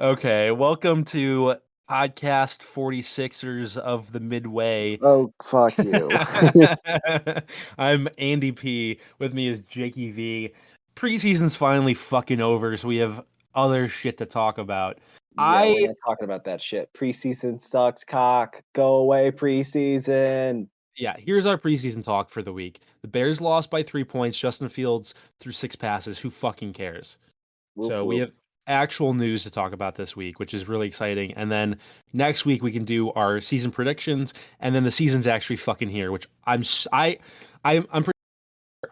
Okay, welcome to podcast 46ers of the Midway. Oh, fuck you. I'm Andy P. With me is Jakey V. Preseason's finally fucking over, so we have other shit to talk about. Yeah, we're I not talking about that shit. Preseason sucks, cock. Go away, preseason. Yeah, here's our preseason talk for the week. The Bears lost by 3 points. Justin Fields threw 6 passes. Who fucking cares? Whoop So we whoop. have actual news to talk about this week, which is really exciting. And then next week we can do our season predictions, and then the season's actually fucking here, which I'm pretty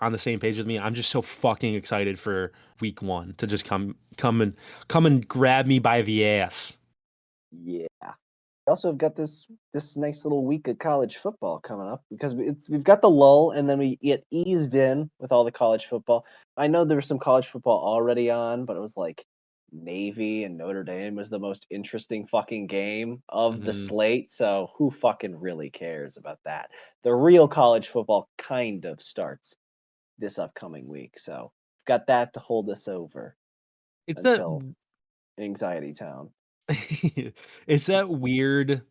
on the same page with me. I'm just so fucking excited for week one to just come and grab me by the ass. Yeah. We also have got this nice little week of college football coming up because we've got the lull and then we get eased in with all the college football. I know there was some college football already on, but it was like Navy and Notre Dame was the most interesting fucking game of the Mhm. slate. So who fucking really cares about that? The real college football kind of starts this upcoming week. So got that to hold us over It's that until Anxiety Town. it's that weird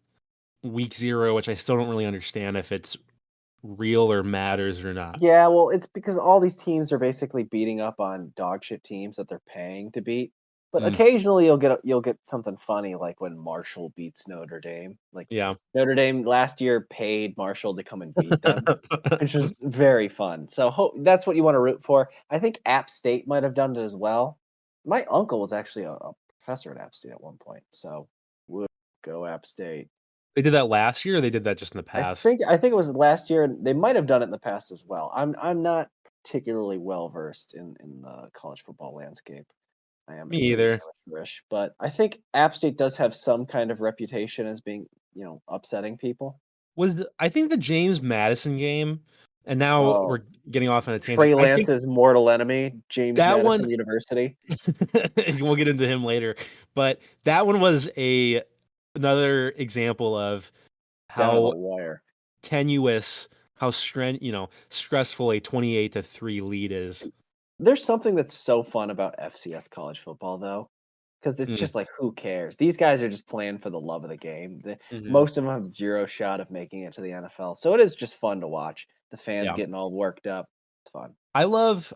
week zero, which I still don't really understand if it's real or matters or not. Yeah, well, it's because all these teams are basically beating up on dog shit teams that they're paying to beat. But Mm, occasionally you'll get something funny like when Marshall beats Notre Dame. Like yeah. Notre Dame last year paid Marshall to come and beat them, which was very fun. So that's what you want to root for. I think App State might have done it as well. My uncle was actually a professor at App State at one point, so would go App State. They did that last year, or they did that just in the past? I think it was last year, and they might have done it in the past as well. I'm not particularly well versed in the college football landscape. I am Me very either. amateurish, but I think App State does have some kind of reputation as being, upsetting people. I think the James Madison game, and now Oh, we're getting off on a tangent. Trey I think Lance's mortal enemy, James that one Madison University, we'll get into him later, but that one was a another example of down to the how wire. tenuous, how stressful a 28-3 lead is. There's something that's so fun about FCS college football, though. 'Cause it's Mm, just like, who cares? These guys are just playing for the love of the game. mhm. Most of them have 0 shot of making it to the NFL, so it is just fun to watch. The fans Yeah. getting all worked up. It's fun. I love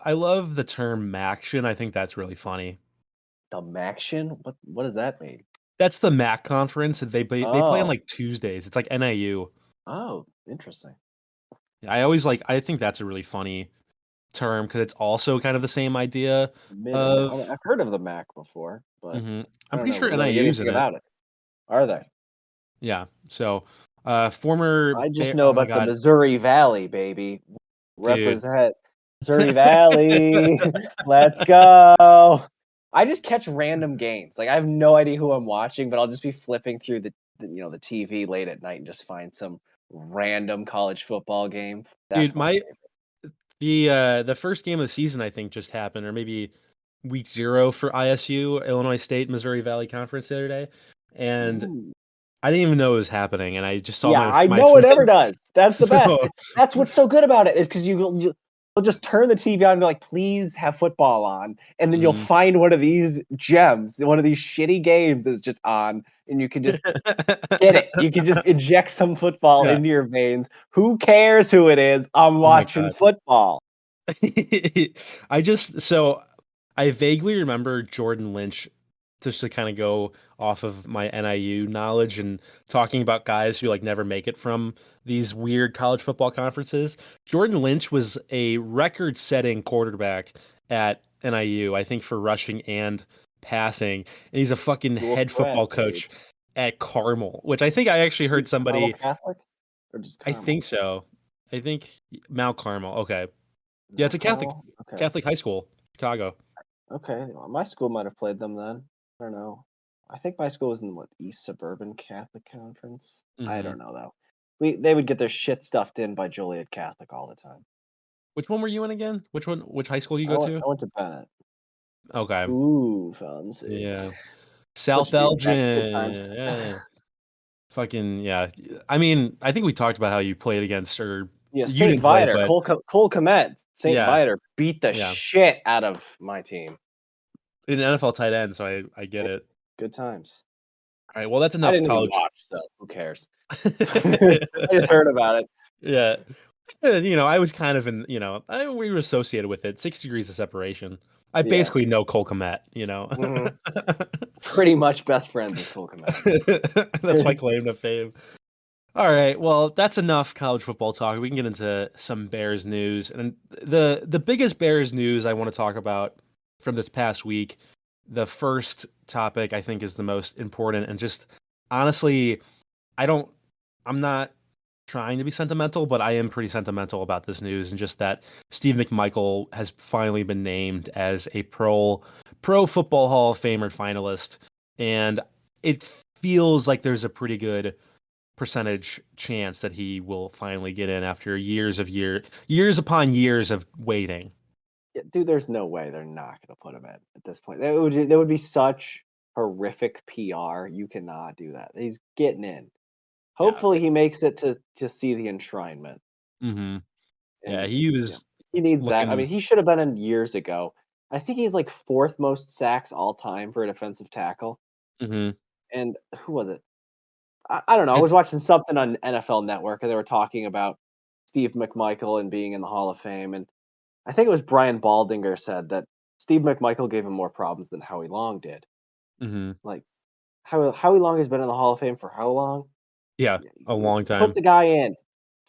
the term "maction." I think that's really funny. The Maction? What does that mean? That's the MAC conference, and they play on, Oh. like, Tuesdays. It's like NIU. Oh, interesting. I think that's a really funny term because it's also kind of the same idea I mean, of I've heard of the Mac before, but mhm. I I'm don't pretty know sure really NIU's anything in it. about it. Are they? Yeah. So, former I just Bear know oh my about the god, Missouri Valley, baby. dude. Represent Missouri Valley. Let's go. I just catch random games. Like I have no idea who I'm watching, but I'll just be flipping through the TV late at night and just find some random college football game. Dude, That's my my favorite. the first game of the season, I think, just happened, or maybe week 0 for ISU, Illinois State, Missouri Valley Conference the other day, and Ooh. I didn't even know it was happening, and I just saw Yeah, I my know it ever friend does. That's the best. That's what's so good about it is because you'll just turn the TV on and be like, "Please have football on," and then you'll Mhm. find one of these gems, one of these shitty games is just on, and you can just get it. You can just inject some football Yeah. into your veins. Who cares who it is? I'm Oh my watching god. football. I just so I vaguely remember Jordan Lynch, just to kind of go off of my NIU knowledge and talking about guys who like never make it from these weird college football conferences. Jordan Lynch was a record-setting quarterback at NIU, I think for rushing and passing, and he's a fucking Dual head threat, football babe. coach at Carmel, which I think I actually Is he heard Carmel somebody. Catholic or just I Carmel? think so. I think Mount Carmel. Okay. Yeah, it's Mount a Catholic Carmel? Okay. Catholic high school, Chicago. Okay. Well, my school might have played them then. I don't know. I think my school was in what East Suburban Catholic Conference. I Mhm. don't know though. They would get their shit stuffed in by Joliet Catholic all the time. Which one were you in again? Which high school you go to? I went to Bennett. Okay. Ooh, fancy. Yeah. Bunch South of douchebags. Good times. Elgin. Yeah. Fucking yeah. I mean, I think we talked about how you played against or Yeah, you St. didn't play, Viator, but Cole Komet, St. yeah, Viator beat the yeah. shit out of my team. An NFL tight end, so I get it. Good times. All right, well, that's I enough didn't even college. watch, so who cares? I just heard about it. Yeah. I was kind of we were associated with it. 6 degrees of separation. I Yeah. basically know Cole Kmet. Mhm. Pretty much best friends with Cole Kmet. That's my claim to fame. All right, well, that's enough college football talk. We can get into some Bears news. And the biggest Bears news I want to talk about from this past week, the first topic I think is the most important and just honestly, I don't I'm not trying to be sentimental, but I am pretty sentimental about this news and just that Steve McMichael has finally been named as a pro football Hall of Famer finalist. And it feels like there's a pretty good percentage chance that he will finally get in after years upon years of waiting. Yeah, dude, there's no way they're not gonna put him in at this point. That would be such horrific PR. You cannot do that. He's getting in. Yeah. Hopefully, he makes it to see the enshrinement, Hmm. Yeah, and he yeah, was he needs that. I looking. mean, he should have been in years ago. I think he's like fourth most sacks all time for a defensive tackle. Hmm. And who was it? I don't know. I was watching something on NFL Network, and they were talking about Steve McMichael and being in the Hall of Fame, and I think it was Brian Baldinger said that Steve McMichael gave him more problems than Howie Long did. Hmm. Like, Howie Long has been in the Hall of Fame for how long? Yeah, Yeah, a long put time. the guy in.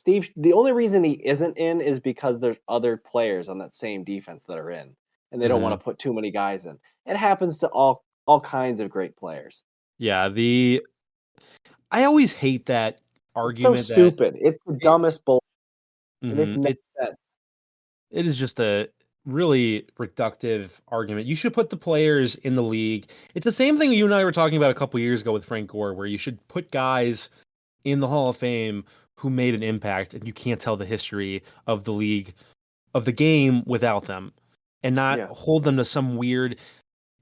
The only reason he isn't in is because there's other players on that same defense that are in, and they don't Hmm. wanna put too many guys in. It happens to all kinds of great players. Yeah, the I always hate that It's so argument that stupid. It's the it, dumbest bull. It makes mhm, no sense. it is just a really reductive argument. You should put the players in the league. It's the same thing you and I were talking about a couple years ago with Frank Gore, where you should put guys in the Hall of Fame who made an impact, and you can't tell the history of the league of the game without them, and not Yeah. hold them to some weird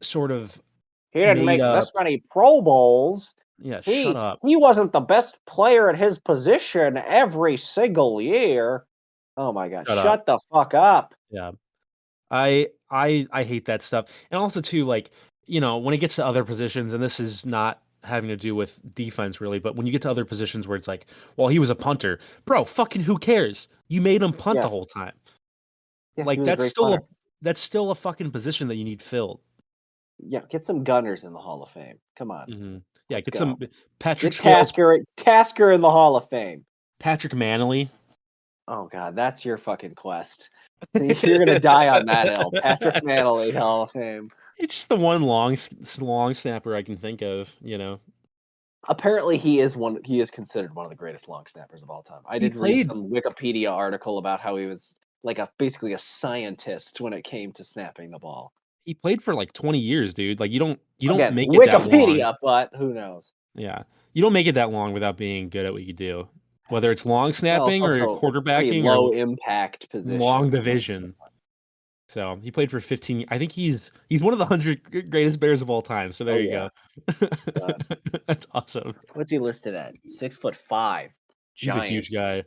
sort of He didn't made make this up. many Pro Bowls. Yeah, shut He up. he wasn't the best player at his position every single year. Oh my god, Shut up. shut the fuck up. Yeah. I hate that stuff. And also too, like, when it gets to other positions, and this is not having to do with defense really, but when you get to other positions where it's like, well, he was a punter. Bro, fucking who cares? You made him punt the Yeah, whole time. yeah, he Like was a great punter. that's still a fucking position that you need filled. Yeah, get some gunners in the Hall of Fame. Come on, Hmm. Yeah, let's get go. some Patrick Get Scales, Tasker in the Hall of Fame. Patrick Manley. Oh god, that's your fucking quest. You're gonna die on that hill. Patrick Manley Hall of Fame. It's just the one long snapper I can think of. Apparently, he is considered one of the greatest long snappers of all time. I He did read played some Wikipedia article about how he was like basically a scientist when it came to snapping the ball. he played for like 20 years, dude. Like you don't Again, make it that long. Wikipedia, but who knows? Yeah. You don't make it that long without being good at what you do. Whether it's long Well, it's snapping or also pretty quarterbacking or low impact long position most of the division. So, he played for 15. I think he's one of the 100 greatest Bears of all time. So there Oh you yeah, go. stud. That's awesome. What's he listed at? 6'5", He's a giant, huge guy.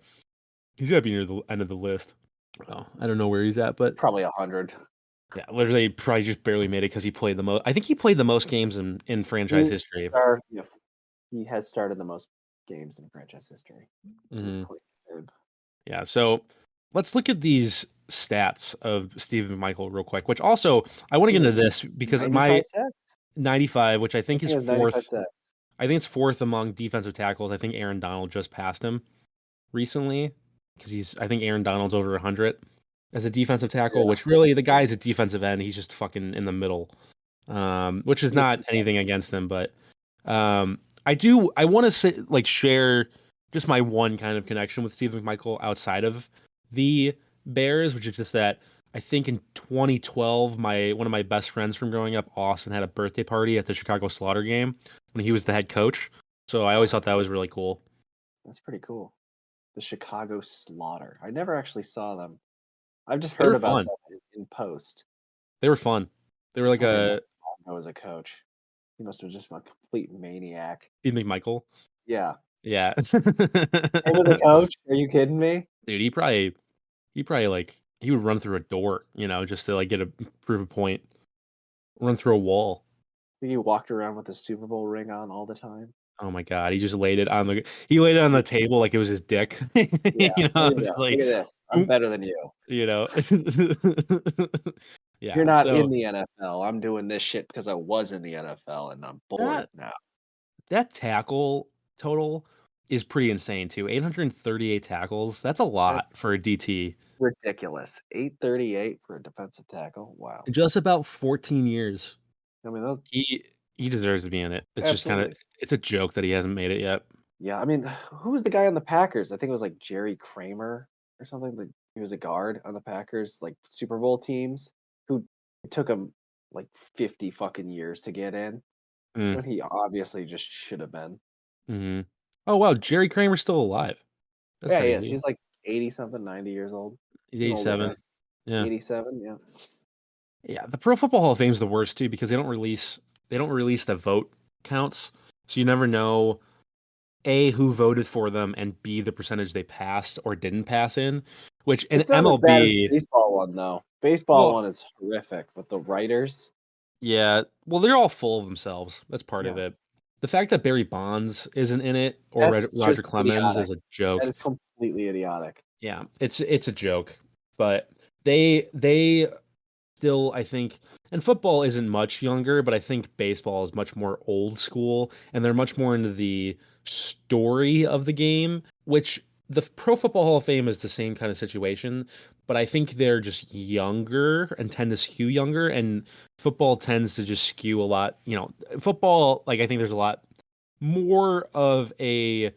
He's got to be near the end of the list. Oh, I don't know where he's at, but probably 100. yeah, literally probably just barely made it because he played the most. I think he played the most games in franchise He history. yeah, he has started the most games in franchise history. He's Hmm. played third. Yeah, so let's look at these stats of Steve Michael real quick, which also I want to He get into has this because my 95 sacks. 95, which I I think think is he has 95 fourth, sacks. I think it's fourth among defensive tackles. I think Aaron Donald just passed him recently because I think Aaron Donald's over 100 as a defensive tackle, Yeah. which really the guy's a defensive end. He's just fucking in the middle, which is He's a not anything against him, but I want to say like share just my one kind of connection with Steve McMichael outside of the Bears, which is just that I think in 2012, my one of my best friends from growing up, Austin, had a birthday party at the Chicago Slaughter game when he was the head coach. So I always Oh, thought that was really cool. that's pretty cool. The Chicago Slaughter. I never actually saw them. I've just They heard were about fun. them in post. They were fun. They were like I didn't know a I was a coach. He must have just been a complete maniac. Steve McMichael. Yeah. Yeah. Him as a coach? Are you kidding me? Dude, he probably like he would run through a door, just to like get a prove a point, run through a wall. He walked around with a Super Bowl ring on all the time. Oh my god, he just laid it on the table like it was his dick. Yeah, You know, here you it's go. Look like, at this. I'm oop, better than you. you know? You're Yeah, not so in the NFL. I'm doing this shit because I was in the NFL and I'm bored that now. that tackle total is pretty insane too. 838 tackles, that's a That's lot for a DT. ridiculous. 838 for a defensive tackle. Wow. In just about 14 years. I mean, that's He he deserves to be in it. It's just kinda absolutely. it's a joke that he hasn't made it yet. Yeah, I mean, who was the guy on the Packers? I think it was like Jerry Kramer or something. Like he was a guard on the Packers, like Super Bowl teams, who it took him like 50 fucking years to get in Mm, when he obviously just should have been. mhm. Oh, wow, Jerry Kramer's still alive. That's Yeah, yeah, crazy. she's like 80 something, 90 years old. He's He's an older guy. 87. Yeah. 87, yeah. Yeah, the Pro Football Hall of Fame is the worst too because they don't release the vote counts, so you never know A, who voted for them, and B, the percentage they passed or didn't pass in, which in It's not as bad as the MLB baseball one though. Baseball well, one is horrific with the writers. yeah, well, they're all full of themselves. That's part of Yeah. it. The fact that Barry Bonds isn't in it or That's Roger just Clemens idiotic. is a That joke. is completely idiotic. Yeah, it's a joke, but they still, I think, and football isn't much younger, but I think baseball is much more old school, and they're much more into the story of the game, which the Pro Football Hall of Fame is the same kind of situation, but I think they're just younger and tend to skew younger, and football tends to just skew a lot. Football, like I think there's a lot more of a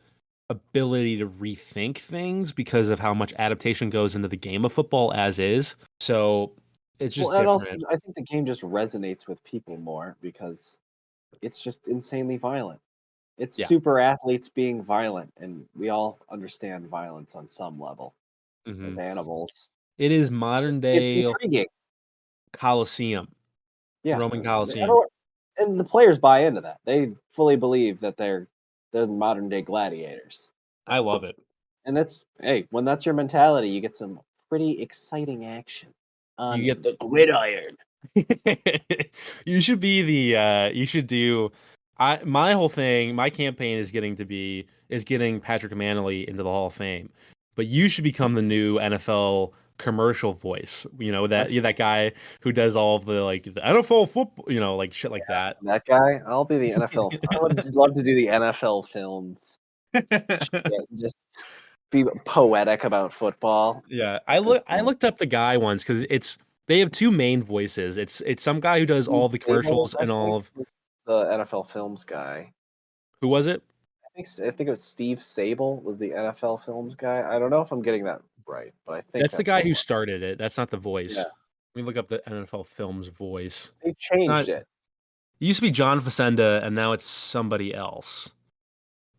ability to rethink things because of how much adaptation goes into the game of football as is. So it's Well, just and also, different. I think the game just resonates with people more because it's just insanely violent. It's Yeah. super athletes being violent, and we all understand violence on some level as Hmm. animals. It is modern It's day intriguing. Coliseum, Yeah, Roman Coliseum. everyone, and the players buy into that. They fully believe that they're the modern day gladiators. I love it. And it's hey, when that's your mentality, you get some pretty exciting action You on get the gridiron. you should be you should do my whole thing, my campaign is getting Patrick Manley into the Hall of Fame. But you should become the new NFL commercial voice. You know, that That's you're that guy who does all of the like the NFL football, like shit like that. that guy. I'll be the NFL. I would just love to do the NFL films. Yeah, just be poetic about football. Yeah, Because I looked up the guy once because they have two main voices. It's some guy who does Steve all the Sabol, commercials I and all think, of was the NFL films guy. who was it? I think it was Steve Sabol was the NFL films guy. I don't know if I'm getting that right, but I think That's the that's guy what it who was. started it. That's not the Yeah, voice. Let me look up the NFL Films voice. they It's not. changed It it. used to be John Facenda, and now it's somebody else.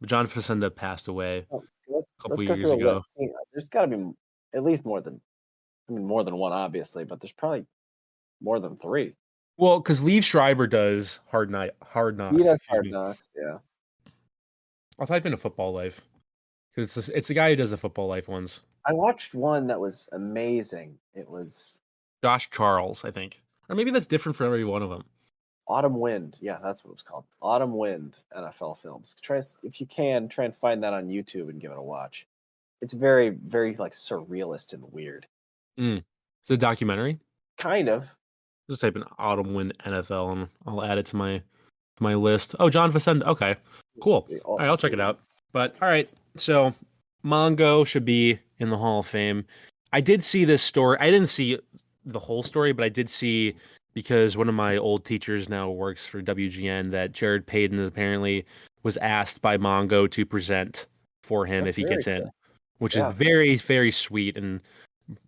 John Facenda passed away Oh, a couple let's of go years through a list. ago. There's got to be at least more than more than one, obviously, but there's probably more than three. Well, because Liev Schreiber does Hard He Knocks. does Excuse Hard me. Knocks, yeah. I'll type in a Football Life because it's the guy who does the Football Life ones. I watched one that was amazing. It was Josh Charles, I think, or maybe that's different for every one of them. Autumn Wind. Yeah, that's what it was called. Autumn Wind NFL films. If you can, try and find that on YouTube and give it a watch. It's very, very like surrealist and weird. Mm. It's a documentary. Kind of. Just type in Autumn Wind NFL and I'll add it to my list. Oh, John Facenda. Okay, cool. All right, I'll check it out. But all right, so Mongo should be in the Hall of Fame. I did see this story. I didn't see the whole story, but I did see because one of my old teachers now works for WGN that Jared Payton apparently was asked by Mongo to present for him That's if he very gets in, cool. which is Yeah. very, very sweet and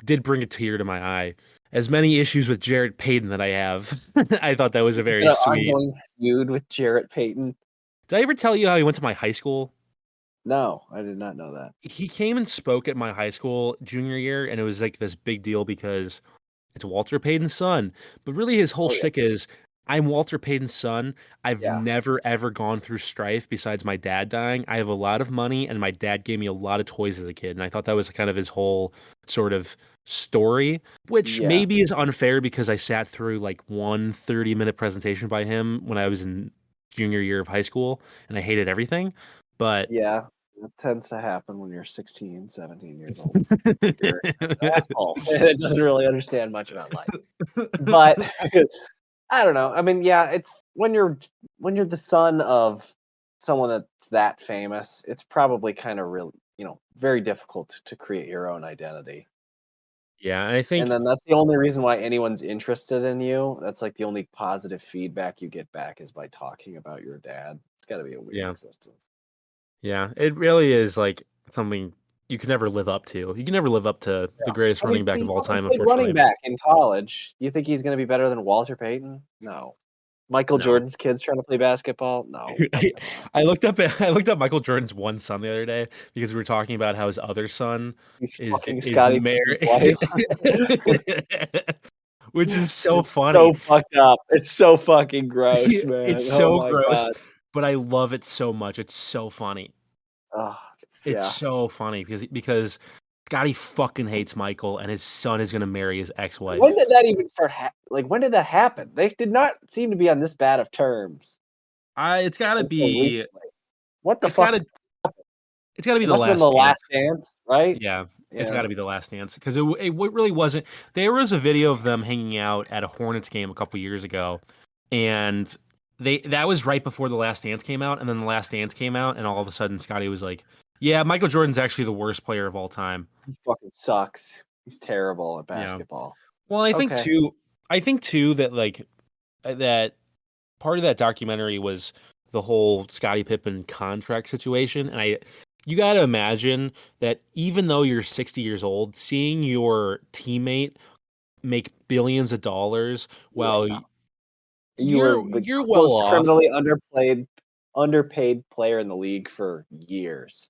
did bring a tear to my eye. As many issues with Jared Payton that I have, I thought that was a very An sweet. ongoing feud with Jarrett Payton. Did I ever tell you how he went to my high school? No, I did not know that. He came and spoke at my high school junior year, and it was like this big deal because it's Walter Payton's son. But really, his whole Oh yeah. shtick is I'm Walter Payton's son. I've Yeah, never ever gone through strife besides my dad dying. I have a lot of money, and my dad gave me a lot of toys as a kid, and I thought that was kind of his whole sort of story, which yeah, maybe is unfair because I sat through like one 30-minute presentation by him when I was in junior year of high school, and I hated everything. But yeah. It tends to happen when you're 16, 17 years old. You're an asshole. It doesn't really understand much about life. But I don't know. I mean, yeah, it's when you're the son of someone that's that famous, it's probably kind of real, very difficult to create your own identity. Yeah, and I And think then that's the only reason why anyone's interested in you. That's like the only positive feedback you get back is by talking about your dad. It's got to be a weird yeah, existence. yeah, it really is like something you can never live up to. You can never live up to the Yeah. greatest I mean, running back he of all fucking time, played running unfortunately. back in college. You think he's going to be better than Walter Payton? No. Michael No. Jordan's kids trying to play basketball? No. Fuck I them all. I looked up Michael Jordan's one son the other day because we were talking about how his other son He's is fucking is Scottie Pippen's wife. married, which is so It's funny. so fucked up. It's so fucking gross, It's man. Oh so my gross, god. but I love it so much. It's so funny. Oh, It's yeah. so funny because Scotty fucking hates Michael, and his son is gonna marry his When ex-wife. did that even start like, when did that happen? They did not seem to be on this bad of terms I it's gotta until be recently. What the it's fuck? gotta it's gotta be It The must have been Last The Dance. Last Dance, right? Yeah, it's Yeah. gotta be The Last Dance because really wasn't. There was a video of them hanging out at a Hornets game a couple years ago, and that was right before The Last Dance came out, and then The Last Dance came out, and all of a sudden Scotty was like, "Yeah, Michael Jordan's actually the worst player of all time." He fucking sucks. He's terrible at Yeah. basketball. Well, Okay. I think too that that part of that documentary was the whole Scottie Pippen contract situation, and you got to imagine that even though you're 60 years old, seeing your teammate make billions of dollars while Yeah. You were the you're well most off. criminally underpaid player in the league for years,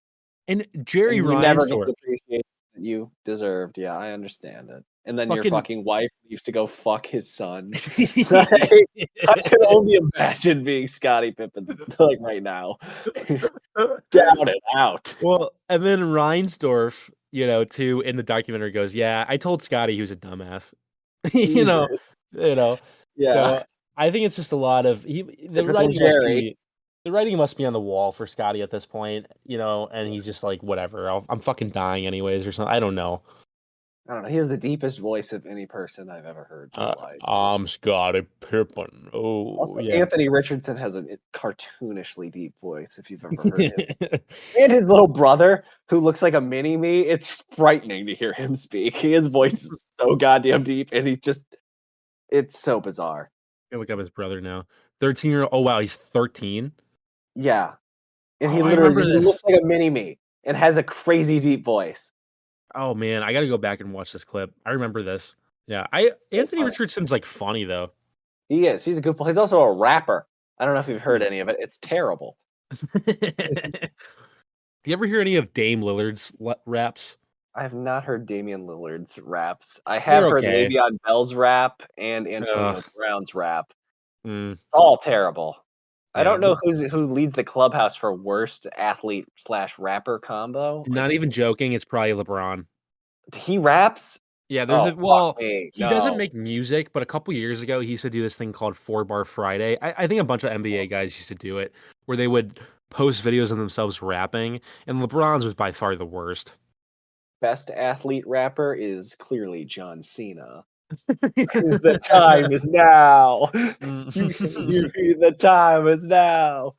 And Jerry and you never get Reinsdorf, the appreciation that you deserved. Yeah, I understand it. And then your fucking fucking wife used to go fuck his sons. Like, I can only imagine being Scottie Pippen, like, right now. Down and out. well, and then Reinsdorf, too, in the documentary goes, "Yeah, I told Scotty he was a dumbass." you know, Jesus. you know. Yeah. So I think it's just a lot of Typical Jerry. the writing must be on the wall for Scotty at this point, and he's just like, whatever, I'm fucking dying anyways or something. I don't know. I don't know, he has the deepest voice of any person I've ever heard in my life. I'm Scotty Pippen. Oh Also, yeah. Anthony Richardson has a cartoonishly deep voice, if you've ever heard him. And his little brother, who looks like a mini me, it's frightening to hear him speak. His voice is so goddamn deep, and it's so bizarre. I look up his brother now. 13-year-old. Oh wow, he's 13. Yeah, and Oh, he I literally remember he this. looks like a mini me and has a crazy deep voice. Oh man, I got to go back and watch this clip. I remember this. Yeah, I So Anthony funny. Richardson's like funny though. He is. He's a good player. He's also a rapper. I don't know if you've heard Hmm. any of it. It's terrible. You ever hear any of Dame Lillard's raps? I have not heard Damian Lillard's raps. I have They're heard okay. Le'Veon Bell's rap and Ugh, Antonio Brown's rap. mm, It's all terrible. I yeah, don't know who leads the clubhouse for worst athlete/rapper combo. Like, not even joking. It's probably LeBron. he raps? Yeah, Oh, fuck me. he doesn't No. make music, but a couple years ago, he used to do this thing called 4 Bar Friday. I think a bunch of NBA guys used to do it, where they would post videos of themselves rapping, and LeBron's was by far the worst. Best athlete rapper is clearly John Cena. The time is now. The time is now.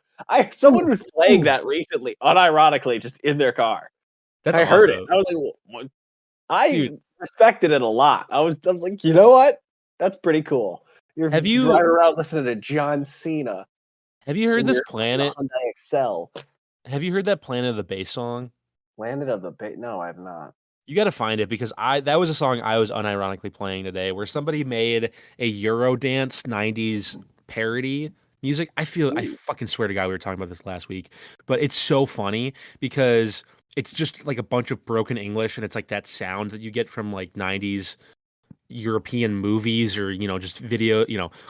Someone Ooh, was playing ooh, that recently, unironically, just in their car. that's I heard it. awesome, I was like, "What?" I dude. respected it a lot. I was like, you know what? That's pretty cool. You're Have driving you around listening to John Cena have you heard in this in a Planet? Hyundai Excel. Have you heard that Planet of the Bass song? Landed of the Bay. No, I have not. You got to find it because I that was a song I was unironically playing today, where somebody made a Eurodance '90s parody music. I Ooh, fucking swear to God, we were talking about this last week, but it's so funny because it's just like a bunch of broken English, and it's like that sound that you get from like '90s European movies or just video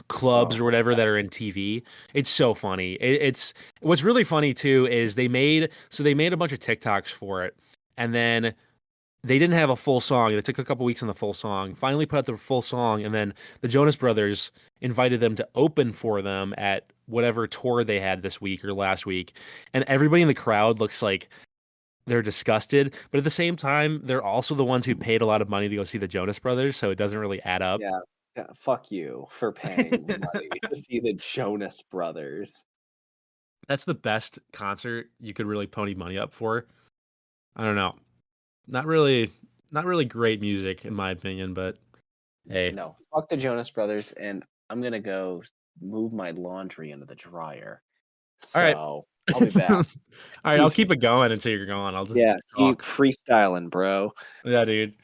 clubs Oh, or whatever that are in TV. It's so funny. It's what's really funny too is they made a bunch of TikToks for it, and then they didn't have a full song. They took a couple weeks on the full song. Finally put out the full song, and then the Jonas Brothers invited them to open for them at whatever tour they had this week or last week, and everybody in the crowd looks like they're disgusted, but at the same time, they're also the ones who paid a lot of money to go see the Jonas Brothers, so it doesn't really add up. yeah. Yeah, fuck you for paying money to see the Jonas Brothers. That's the best concert you could really pony money up for. I don't know. Not really not really great music in my opinion, but hey. No, fuck the Jonas Brothers, and I'm gonna go move my laundry into the dryer. All right. So I'll be All back. right, I'll keep it going until you're gone. I'll just Yeah, keep talk. freestyling, bro. Yeah, dude.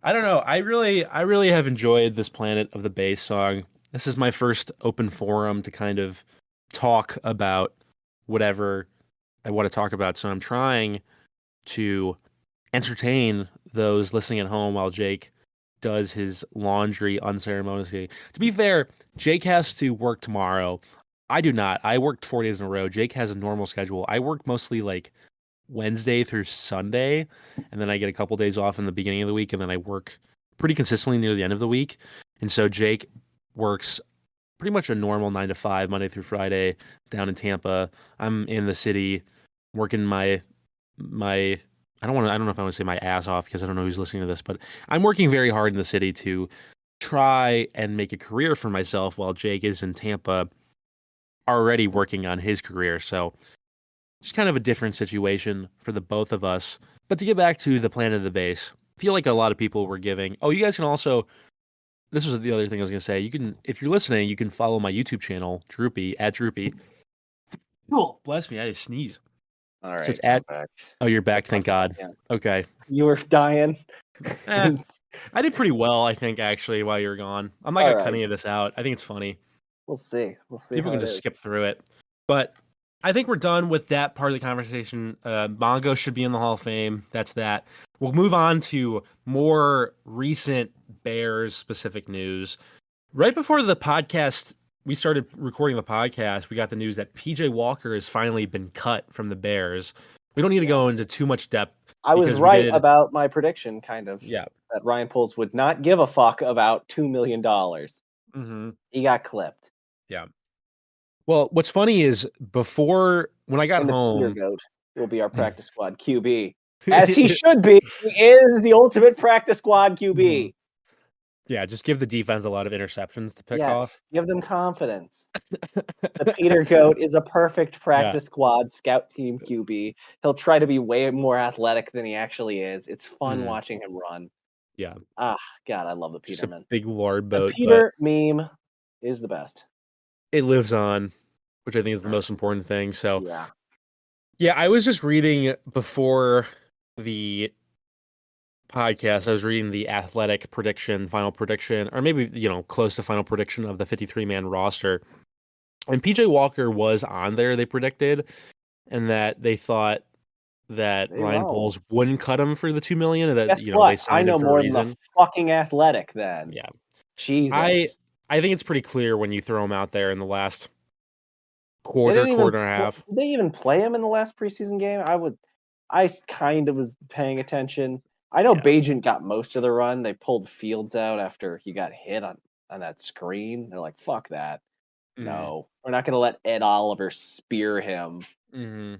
I don't know. I really have enjoyed this Planet of the Bass song. This is my first open forum to kind of talk about whatever I want to talk about. So I'm trying to entertain those listening at home while Jake does his laundry unceremoniously. To be fair, Jake has to work tomorrow. I do not. I worked 4 days in a row. Jake has a normal schedule. I work mostly like Wednesday through Sunday, and then I get a couple days off in the beginning of the week, and then I work pretty consistently near the end of the week. And so Jake works pretty much a normal 9 to 5, Monday through Friday, down in Tampa. I'm in the city working my I don't know if I want to say my ass off because I don't know who's listening to this, but I'm working very hard in the city to try and make a career for myself while Jake is in Tampa already working on his career. So it's kind of a different situation for the both of us. But to get back to the Planet of the Base, I feel like a lot of people were giving. Oh, you guys can also. This was the other thing I was going to say. You can, if you're listening, you can follow my YouTube channel, Droopy, at Droopy. Oh, bless me, I had to sneeze. All So it's right, I'm at. back. Oh, you're I back. Thank coughed God. again. Okay. You were dying. Eh, I did pretty well, I think, actually, while you were gone. I'm not All gonna cut right, any of this out. I think it's funny. we'll see. We'll see People how can it just is. skip through it. But I think we're done with that part of the conversation. Mongo should be in the Hall of Fame. That's that. We'll move on to more recent Bears specific news. Right before the podcast, we started recording the podcast, we got the news that PJ Walker has finally been cut from the Bears. We don't need to Yeah. go into too much depth I was because we right did. about my prediction, kind of, Yeah. that Ryan Poles would not give a fuck about $2 million. Hmm. He got clipped. Yeah. Well, what's funny is before when I got And the Peter home, Goat will be our practice squad QB. As he should be. He is the ultimate practice squad Mhm. QB. Yeah, just give the defense a lot of interceptions to pick off. Yes, give them confidence. The Peter Goat is a perfect Yeah. practice squad scout team QB. He'll try to be way more athletic than he actually is. It's fun Mhm. watching him run. Yeah. Ah, God, I love the Just a Peterman. big lard The boat, but Peter meme is the best. it lives on, which I think is the most important thing. So, Yeah. yeah, I was just reading before the podcast, I was reading the athletic prediction, final prediction, or maybe, close to final prediction of the 53-man roster. And PJ Walker was on there, they predicted, and that they thought that Hey, Ryan wow. Poles wouldn't cut him for the 2 million, and that Guess they what? I signed him know for a more than the reason. fucking athletic then. Yeah, I Jesus. I think it's pretty clear when you throw him out there in the last They quarter, didn't even quarter and a half. did they even play him in the last preseason game? Kind of was paying attention. I know Yeah, Bajent got most of the run. They pulled Fields out after he got hit on that screen. They're like, "Fuck that. mm, No. We're not gonna let Ed Oliver spear him." hmm.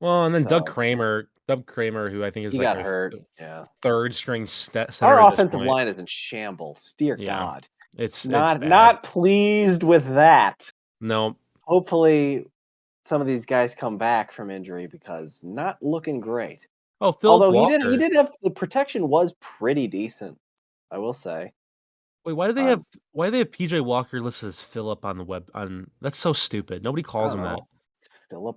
Well, and then So, Doug Kramer, who I think is he like got their hurt. Yeah. third string center Our at this offensive point. line is in shambles. Dear Yeah, God. it's Not bad. not pleased with that. No. Hopefully, some of these guys come back from injury because not looking great. Oh, Philip Although he Walker. did have the protection was pretty decent, I will say. Wait, Um, why do they have PJ Walker listed as Philip on the web on that's so stupid. Nobody I calls don't him that. know. Philip,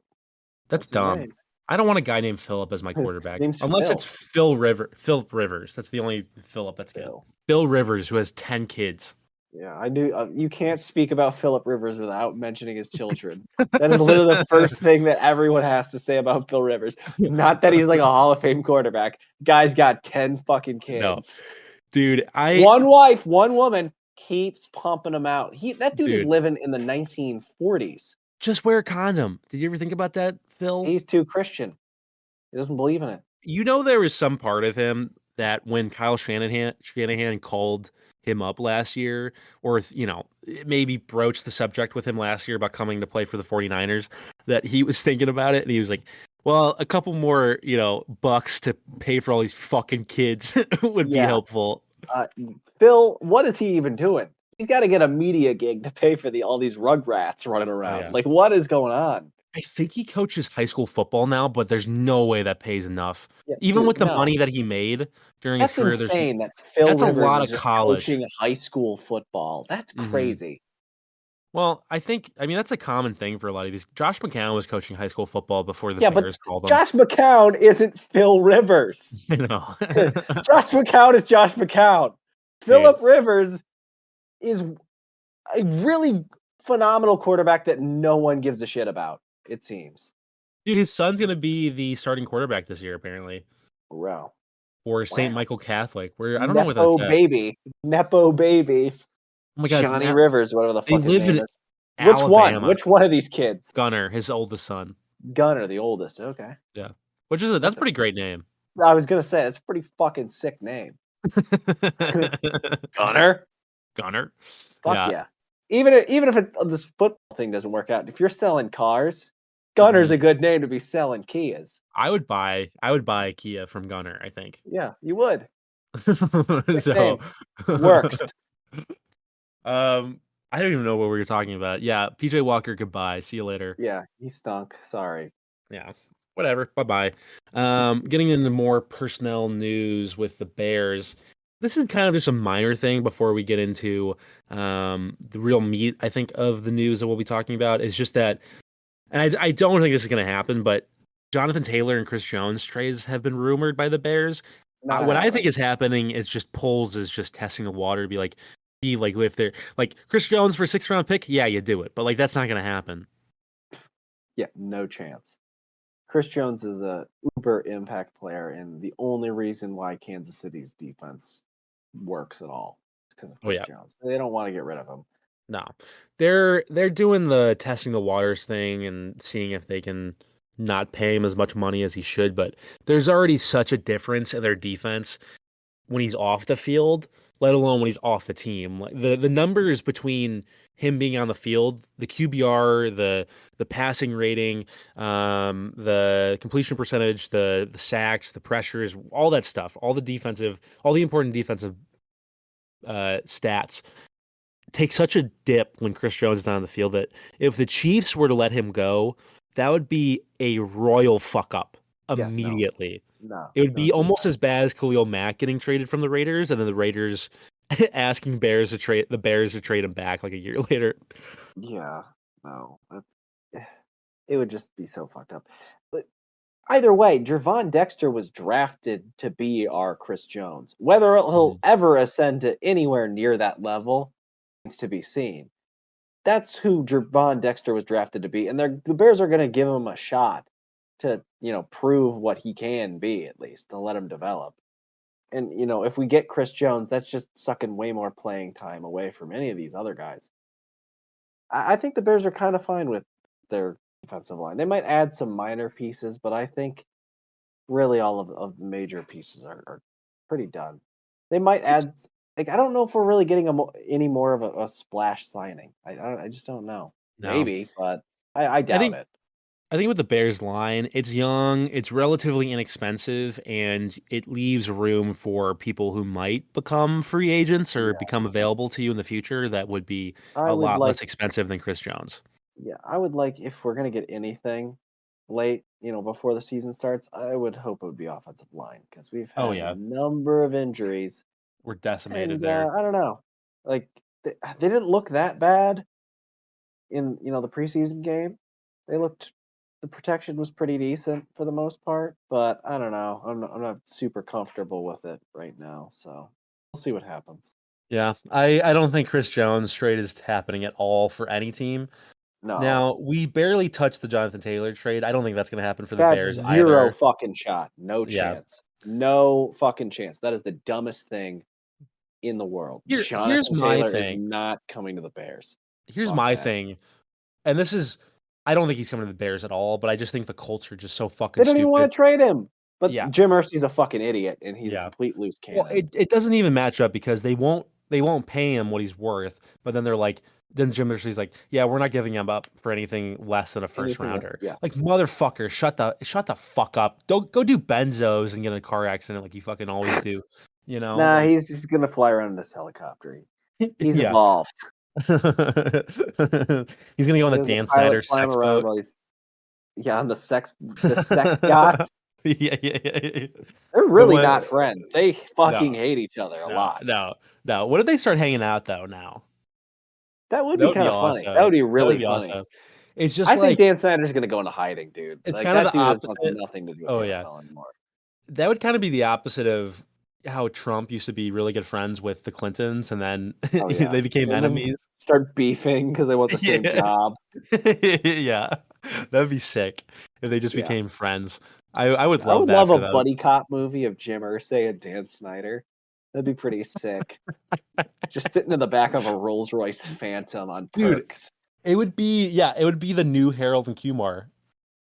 That's that's his dumb. name. I don't want a guy named Philip as my His quarterback. name's Unless it's Phil. Philip Rivers. That's the only Philip that's good. Phil. Bill Rivers, who has 10 kids. Yeah, I knew you can't speak about Philip Rivers without mentioning his children. That is literally the first thing that everyone has to say about Phil Rivers. Not that he's like a Hall of Fame quarterback. Guy's got 10 fucking No. kids. Dude, One wife, one woman keeps pumping him out. That dude is dude, living in the 1940s. just wear a condom. Did you ever think about that, Phil? He's too Christian. He doesn't believe in it. You know, there was some part of him that when Kyle Shanahan called him up last year, or maybe broached the subject with him last year about coming to play for the 49ers, that he was thinking about it and he was like, well, a couple more, bucks to pay for all these fucking kids would be Yeah. helpful. Phil, what is he even doing? He's got to get a media gig to pay for all these rugrats running Oh around. yeah. Like, what is going on? I think he coaches high school football now, but there's no way that pays enough. Yeah, Even dude, with the no. money that he made during his That's career, insane that Phil that's a Rivers lot is of just college. coaching high school football. That's Hmm. crazy. Well, I mean, that's a common thing for a lot of these. Josh McCown was coaching high school football before the Yeah, but Bears called him. Josh McCown isn't Phil Rivers. You know, Josh McCown is Josh McCown. dude, Philip Rivers is a really phenomenal quarterback that no one gives a shit about, it seems. his son's gonna be the starting quarterback this year, apparently, Wow. for St. Wow. Michael Catholic. Where I don't know where that's Nepo at. baby. Nepo baby. Oh my God, Johnny Rivers, whatever the they fuck his live name in is. Which one? Alabama. Which one of these kids? Gunner, his oldest son. Gunner, the oldest. Okay. Yeah, that's That's a pretty great name. I was gonna say that's a pretty fucking sick name. Gunner. Gunner. Fuck Yeah. yeah. Even if this football thing doesn't work out, if you're selling cars, Gunner's Mhm. a good name to be selling Kias. I would buy a Kia from Gunner, I think. Yeah, you would. Sick So, name. Works. I don't even know what we were talking about. Yeah, PJ Walker, goodbye. See you later. Yeah, he stunk. Sorry. Yeah, whatever. Bye bye. Getting into more personnel news with the Bears. This is kind of just a minor thing before we get into the real meat, I think, of the news that we'll be talking about. Is just that, and I don't think this is going to happen, but Jonathan Taylor and Chris Jones trades have been rumored by the Bears. Not What I think happening. is happening is just polls is just testing the water to be like, if they're like Chris Jones for a 6th round pick, yeah, you do it, but like that's not going to happen. Yeah, no chance. Chris Jones is a uber impact player, and the only reason why Kansas City's defense works at all is because of Oh Chris yeah. Jones. They don't want to get rid of him. No, they're doing the testing the waters thing and seeing if they can not pay him as much money as he should. But there's already such a difference in their defense when he's off the field, let alone when he's off the team. Like the numbers between him being on the field, the QBR, the passing rating, the completion percentage, the sacks, the pressures, all that stuff, all the important defensive stats take such a dip when Chris Jones is not on the field that if the Chiefs were to let him go, that would be a royal fuck up Yeah, no, immediately. no, It would be don't do almost that. as bad as Khalil Mack getting traded from the Raiders, and then the Raiders asking the Bears to trade him back like a year later. Yeah, no, it would just be so fucked up. But either way, Jervon Dexter was drafted to be our Chris Jones. Whether he'll Mhm. ever ascend to anywhere near that level is to be seen. That's who Jervon Dexter was drafted to be, and the Bears are going to give him a shot to prove what he can be at least to let him develop. And if we get Chris Jones, that's just sucking way more playing time away from any of these other guys. I think the Bears are kind of fine with their defensive line. They might add some minor pieces, but I think really all of the major pieces are pretty done. They might It's add like I don't know if we're really getting any more of a splash signing. I just don't know. no. Maybe, but I I doubt think it. I think with the Bears line, it's young, it's relatively inexpensive, and it leaves room for people who might become free agents or Yeah, become available to you in the future that would be I a would lot less like. expensive than Chris Jones. Yeah, I would like if we're gonna get anything late, before the season starts. I would hope it would be offensive line because we've Oh had a yeah, number of injuries. we're decimated And, there. I don't know, like, they didn't look that bad in, the preseason game. They looked the protection was pretty decent for the most part, but I don't know. I'm not super comfortable with it right now, so we'll see what happens. Yeah, I don't think Chris Jones trade is happening at all for any team. No. Now, we barely touched the Jonathan Taylor trade. I don't think that's going to happen for the Got Bears 0 either. fucking shot. No Yeah, chance. No fucking chance. That is the dumbest thing in the world. Here's Jonathan my Taylor is thing. not coming to the Bears. Here's Fuck my that. thing, and this is I don't think he's coming to the Bears at all, but I just think the culture just so They fucking don't even wanna stupid. trade him. Yeah, But Jim Irsay's a fucking idiot, and he's a yeah. complete loose Well, cannon. it doesn't even match up because they won't pay him what he's worth, but then they're like then Jim Irsay's like, "Yeah, we're not giving him up for anything less than a first Anything less rounder." yeah. Like, motherfucker, shut the fuck up. Don't go do benzos and get in a car accident like you fucking always do, Nah, like he's just gonna fly around in this helicopter. He's yeah. evolved. He's gonna go on the There's a Dan pilot Snyder fly him sex around boat. while he's yeah, on the sex yacht. Yeah. They're The really one not friends. They no, fucking hate each other a no, lot. no, no. What if they start hanging out though now? That would That be would be kinda funny. That awesome. would be That would really be funny. awesome. It's just I think like Dan Snyder's gonna go into hiding, dude. it's Like, kind of that the dude wants opposite. nothing to do with Oh, the yeah. NFL anymore. That would kinda be the opposite of how Trump used to be really good friends with the Clintons, and then Oh, yeah. they became And then enemies. start beefing because they want the same Yeah. job. Yeah. That'd be sick if they just Yeah. became friends. I would I love would that love for a them. buddy cop movie of Jim Irsay and Dan Snyder. That'd be pretty sick. Just sitting in the back of a Rolls Royce Phantom on Dude, perks. it would be the new Harold and Kumar.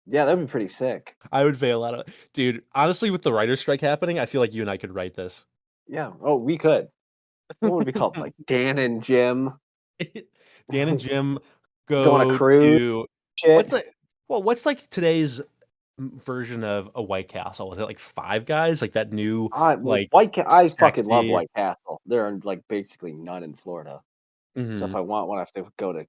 Yeah, that'd be pretty sick. I would pay a lot of dude, honestly, with the writer's strike happening, I feel like you and I could write this. Yeah. Oh, we could. What would it be called? Like Dan and Jim Dan and Jim go on a go cruise to shit. what's like today's version of a White Castle? Is it like Five Guys? Like that new, like, I fucking love sexy White Castle. There are like basically none in Florida. So if Mhm. I want one, I have to go to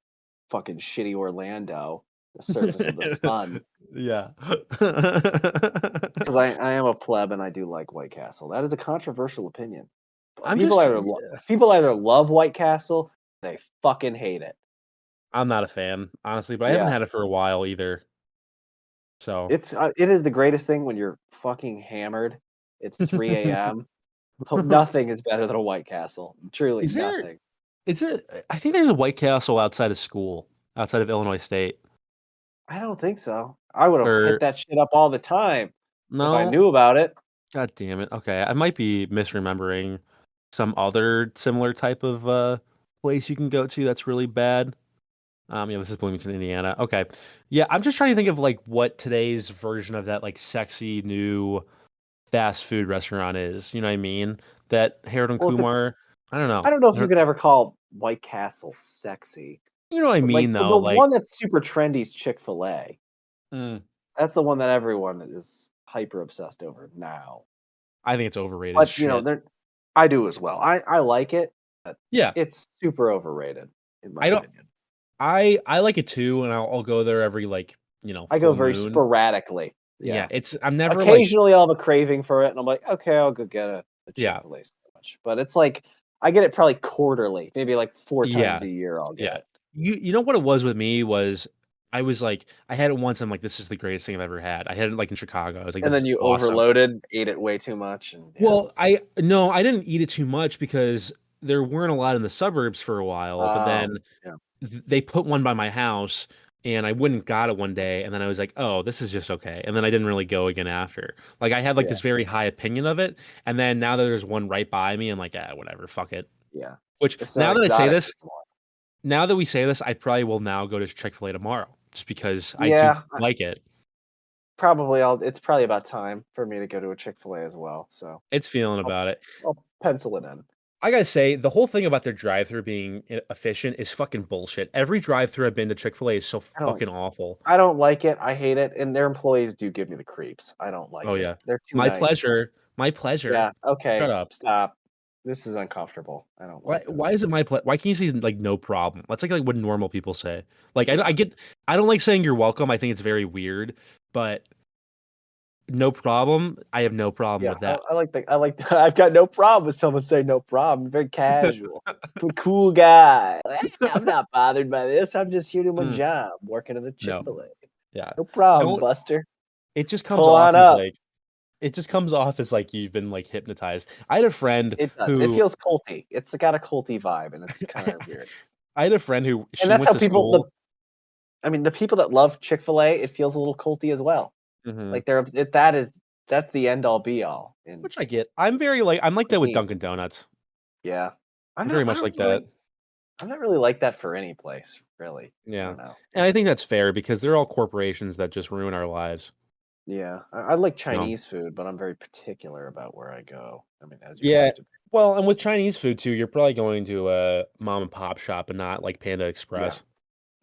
fucking shitty Orlando, the surface of the sun. Yeah. Because I am a pleb and I do like White Castle. That is a controversial opinion. But I'm just People either love White Castle, they fucking hate it. I'm not a fan, honestly, but I haven't Yeah, had it for a while either. So it is the greatest thing when you're fucking hammered. It's 3 AM. Nothing is better than a White Castle. Truly Is there nothing. is there I think there's a White Castle outside of school, outside of Illinois State, I don't think so. I would have hit or that shit up all the time if I no? knew about it. God damn it. Okay, I might be misremembering some other similar type of, place you can go to that's really bad. Yeah, this is Bloomington, Indiana. Okay. Yeah, I'm just trying to think of, like, what today's version of that, like, sexy new fast food restaurant is, you know what I mean? That Harold and Well, if it's Kumar I don't I know. don't know if I you don't could ever call White Castle sexy, you know what I but, like, mean, the though, like one that's super trendy is Chick-fil-A. mm, That's the one that everyone is hyper obsessed over now. I think it's overrated as But, shit. they're I do as well. I like it, but Yeah. it's super overrated, in my I don't opinion. I like it too, and I'll go there every, like, I go full very moon. sporadically. Yeah, Yeah. I'm never, like Occasionally, I'll have a craving for it, and I'm like, "Okay, I'll go get a yeah. Chick-fil-A sandwich." But it's like I get it probably quarterly, maybe, like, 4 times Yeah. a year I'll get Yeah. it. You know what it was with me was I was like I had it once, I'm like, "This is the greatest thing I've ever had." I had it, like, in Chicago, I was like, And "This is then you awesome." overloaded, ate it way too much, and yeah. Well, I no, I didn't eat it too much because there weren't a lot in the suburbs for a while, but Oh, then yeah, they put one by my house, and I went and got it one day, and then I was like, "Oh, this is just okay," and then I didn't really go again after. Like, I had, like, yeah, this very high opinion of it, and then now that there's one right by me, I'm like, "Ah, whatever, fuck it." yeah. Which It's not now that I say exotic this anymore. now that we say this, I probably will now go to Chick-fil-A tomorrow just because I do Yeah, like it. it's probably about time for me to go to a Chick-fil-A as well, so It's feeling I'll about it. I'll pencil it in. I gotta say, the whole thing about their drive-through being efficient is fucking bullshit. Every drive-through I've been to Chick-fil-A is so I don't fucking awful. I don't like it, I hate it, and their employees do give me the creeps. I don't Oh, like it. yeah. They're too My nice. pleasure. My pleasure. Yeah, Shut okay, up. stop. This is uncomfortable. I don't like Why this. is it why can't you say, like, "No problem"? That's like what normal people say. Like, I Yeah. get I don't like saying "You're welcome," I think it's very weird, but "No problem," I have no problem Yeah, with that. I like the I've got no problem with someone saying "no problem." Very casual. I'm a cool guy. Like, I'm not bothered by this. I'm just here doing my Mm, job, working at a no. Chick-fil-A. Yeah. No problem, Don't Buster. it just comes Pull off on as, up. like it just comes off as, like, you've been, like, hypnotized. I had a friend It does. It who feels culty. It's got a culty vibe, and it's kinda weird. I had a friend who And she that's went how to people the school I mean, the people that love Chick-fil-A, it feels a little culty as well. Mhm. Like, they're obs it that is that's the end all be all in Which I get. I'm like that with cuisine. Dunkin' Donuts. Yeah. I'm not Very I much don't like that. really I'm not really like that for any place, really. I Yeah. don't know. And I think that's fair because they're all corporations that just ruin our lives. Yeah. I like So, Chinese food, but I'm very particular about where I go. I mean, as you yeah. have to be. Well, and with Chinese food too, you're probably going to a mom and pop shop and not like Panda Yeah. Express,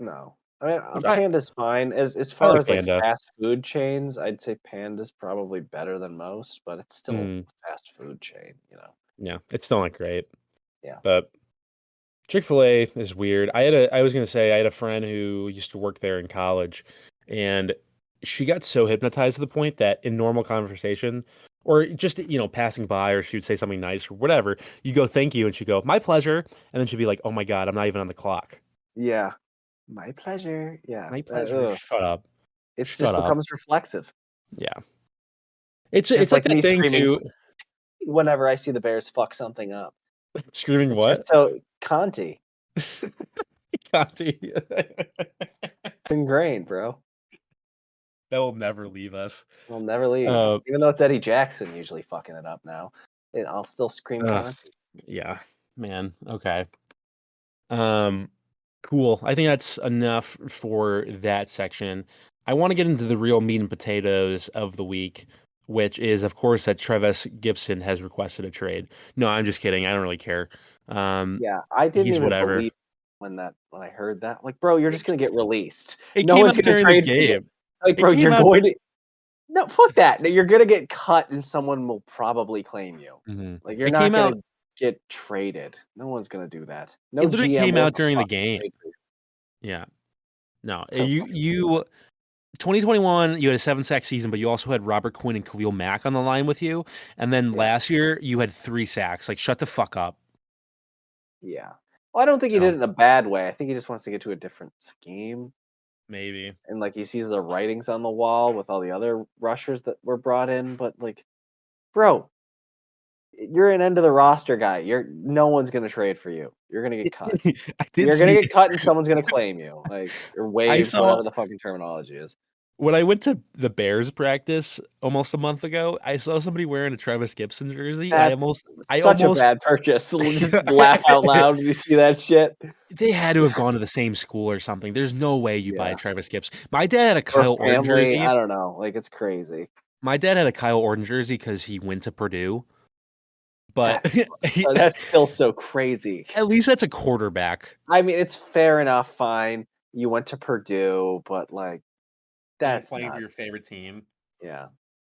No. I mean, which Panda's fine. As I far like as, like, Panda. fast food chains, I'd say Panda's probably better than most, but it's still Mm, a fast food chain, you know? yeah, it's still not great, Yeah. but Chick-fil-A is weird. I was gonna say I had a friend who used to work there in college, and she got so hypnotized to the point that in normal conversation or just, passing by or she would say something nice or whatever, you go, "Thank you," and she'd go, "My pleasure," and then she'd be like, "Oh my god, I'm not even on the clock." Yeah. My pleasure. Yeah. "My pleasure." Shut up. It Shut just up. becomes reflexive. Yeah. It's Just it's like like that me thing screaming too. whenever I see the Bears fuck something up. Screaming It's just what? so Conti. Conti. It's ingrained, bro. That will never leave us. It'll never leave. Uh, Even though it's Eddie Jackson usually fucking it up now, I'll still scream ugh, Conti. yeah, man. Okay. Um, cool. I think that's enough for that section. I want to get into the real meat and potatoes of the week, which is, of course, that Travis Gibson has requested a trade. No, I'm just kidding. I don't really care. Yeah, I didn't He's even whatever. believe when I heard that. Like, bro, you're It, just gonna get released. it No came one's out gonna during the trade for you. game. Like, It bro, came you're out. going to no, fuck that. No, you're gonna get cut and someone will probably claim you. Mhm. Like, you're It not came gonna out. get traded. No one's gonna do that. It No literally GM came will out during the fucking game. trade for you. Yeah. No, So fucking stupid. 2021, you had a 7-sack season, but you also had Robert Quinn and Khalil Mack on the line with you. And then Yeah, last year, you had 3 sacks. Like, shut the fuck up. yeah. Well, I don't think he did So, it in a bad way. I think he just wants to get to a different scheme, maybe. and, like, he sees the writings on the wall with all the other rushers that were brought in, but, like, bro, you're an end of the roster guy. You're no one's gonna trade for you. You're gonna get cut. I did You're gonna see get cut and someone's gonna claim you, like, or I waived, saw whatever the fucking terminology is. when I went to the Bears practice almost a month ago, I saw somebody wearing a Travis Gibson jersey. That's I such a almost bad purchase. Just laugh out loud when you see that shit. they had to have gone to the same school or something. There's no way you buy a Yeah. Travis Gibson. My dad had a Or Kyle Orton family, jersey. I don't know, like, it's crazy. My dad had a Kyle Orton jersey because he went to Purdue, but That's still so crazy. at least that's a quarterback I mean, it's fair enough, fine. You went to Purdue, but, like, and you're that's playing for not your favorite team. yeah.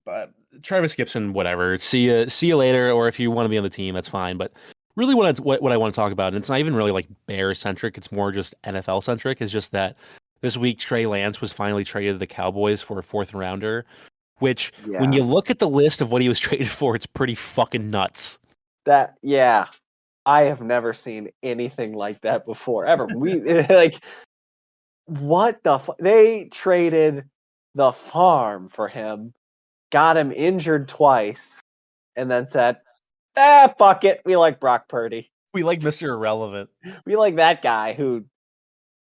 But Travis Gibson, whatever. See you later. Or if you want to be on the team, that's fine. But really, what I want to talk about, and it's not even really like Bears centric. It's more just NFL centric. Is just that this week Trey Lance was finally traded to the Cowboys for a fourth rounder. Which, when Yeah. you look at the list of what he was traded for, it's pretty fucking nuts. Yeah. I have never seen anything like that before, ever. We like, what the fu they traded the farm for him, got him injured twice, and then said, "Ah, fuck it, we like Brock Purdy. We like Mr. Irrelevant. We like that guy who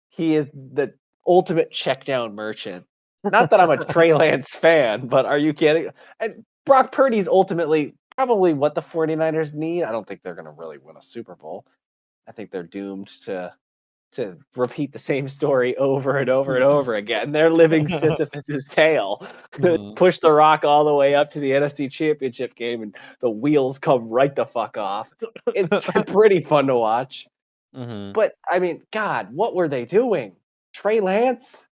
he is the ultimate check down merchant." Not that I'm a Trey Lance fan, but are you kidding? And Brock Purdy's ultimately probably what the 49ers need. I don't think they're gonna really win a Super Bowl. I think they're doomed to repeat the same story over and over and over again. They're living Sisyphus's tale. Mhm. Push the rock all the way up to the NFC Championship game, and the wheels come right the fuck off. It's pretty fun to watch. Mhm. But I mean, God, what were they doing? Trey Lance?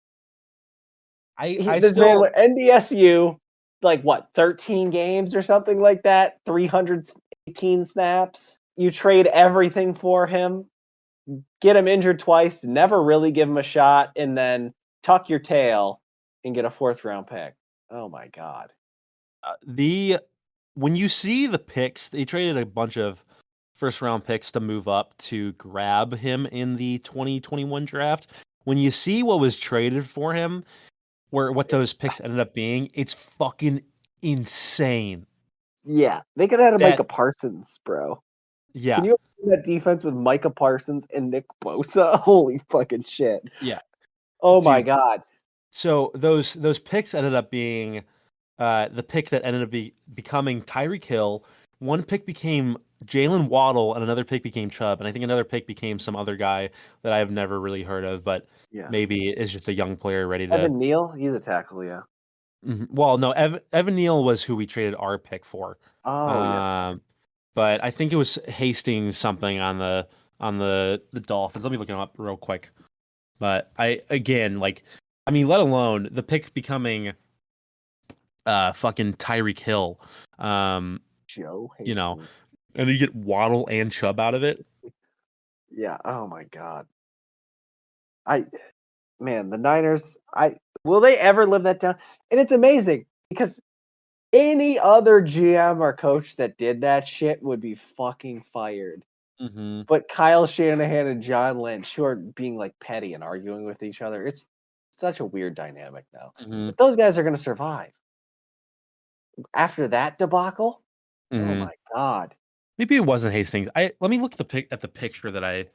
I This man still went NDSU, like what, 13 games or something like that, 318 snaps. You trade everything for him, get him injured twice, never really give him a shot, and then tuck your tail and get a fourth round pick. Oh my god. the when you see the picks, they traded a bunch of first round picks to move up to grab him in the 2021 draft. When you see what was traded for him, where what those picks ended up being, it's fucking insane. Yeah, they could have had That Micah Parsons, bro. Can yeah, you imagine that defense with Micah Parsons and Nick Bosa? Holy fucking shit. yeah, Oh my dude. god. So those picks ended up being the pick that ended up becoming Tyreek Hill. One pick became Jalen Waddle, and another pick became Chubb, and I think another pick became some other guy that I've never really heard of, but Yeah. maybe is just a young player ready to. Evan Neal, he's a tackle, yeah. Well, no, Evan Neal was who we traded our pick for. Oh yeah. Um, but I think it was Hastings something on the Dolphins. Let me look him up real quick. But I again like, I mean, let alone the pick becoming fucking Tyreek Hill. Um, Joe you know, Hastings. and you get Waddle and Chubb out of it. Yeah. Oh my God. I man, the Niners. I will they ever live that down? And it's amazing because any other GM or coach that did that shit would be fucking fired. Mm-hmm. But Kyle Shanahan and John Lynch, who are being like petty and arguing with each other, it's such a weird dynamic now. Mm-hmm. But those guys are going to survive after that debacle. Oh Mm-hmm. my God. Maybe it wasn't Hastings. I let me look at the picture that I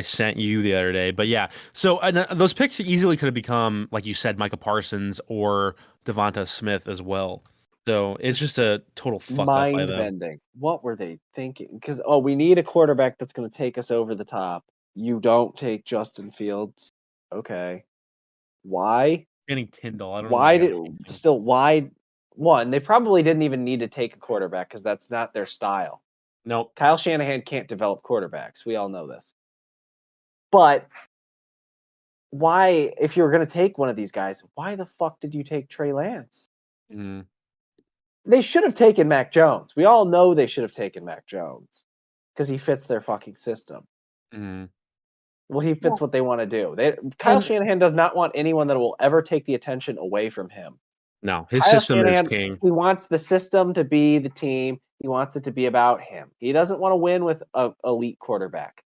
sent you the other day. But yeah, so those picks easily could have become, like you said, Micah Parsons or Devonta Smith as well. So it's just a total fuck up by Mind them. bending. What were they thinking? Because oh, we need a quarterback that's going to take us over the top. You don't take Justin Fields. Okay. Why? Getting Tyndall, I don't know why I Why got did Hastings. still why one, they probably didn't even need to take a quarterback because that's not their style. Nope. Kyle Shanahan can't develop quarterbacks. We all know this. But why, if you were going to take one of these guys, why the fuck did you take Trey Lance? Mm-hmm. They should have taken Mac Jones. We all know they should have taken Mac Jones because he fits their fucking system. Mm-hmm. Well, he fits Well, what they want to do. Kyle well, Shanahan does not want anyone that will ever take the attention away from him. no, his Kyle system is Shanahan, king. he wants the system to be the team. He wants it to be about him. He doesn't want to win with a elite quarterback.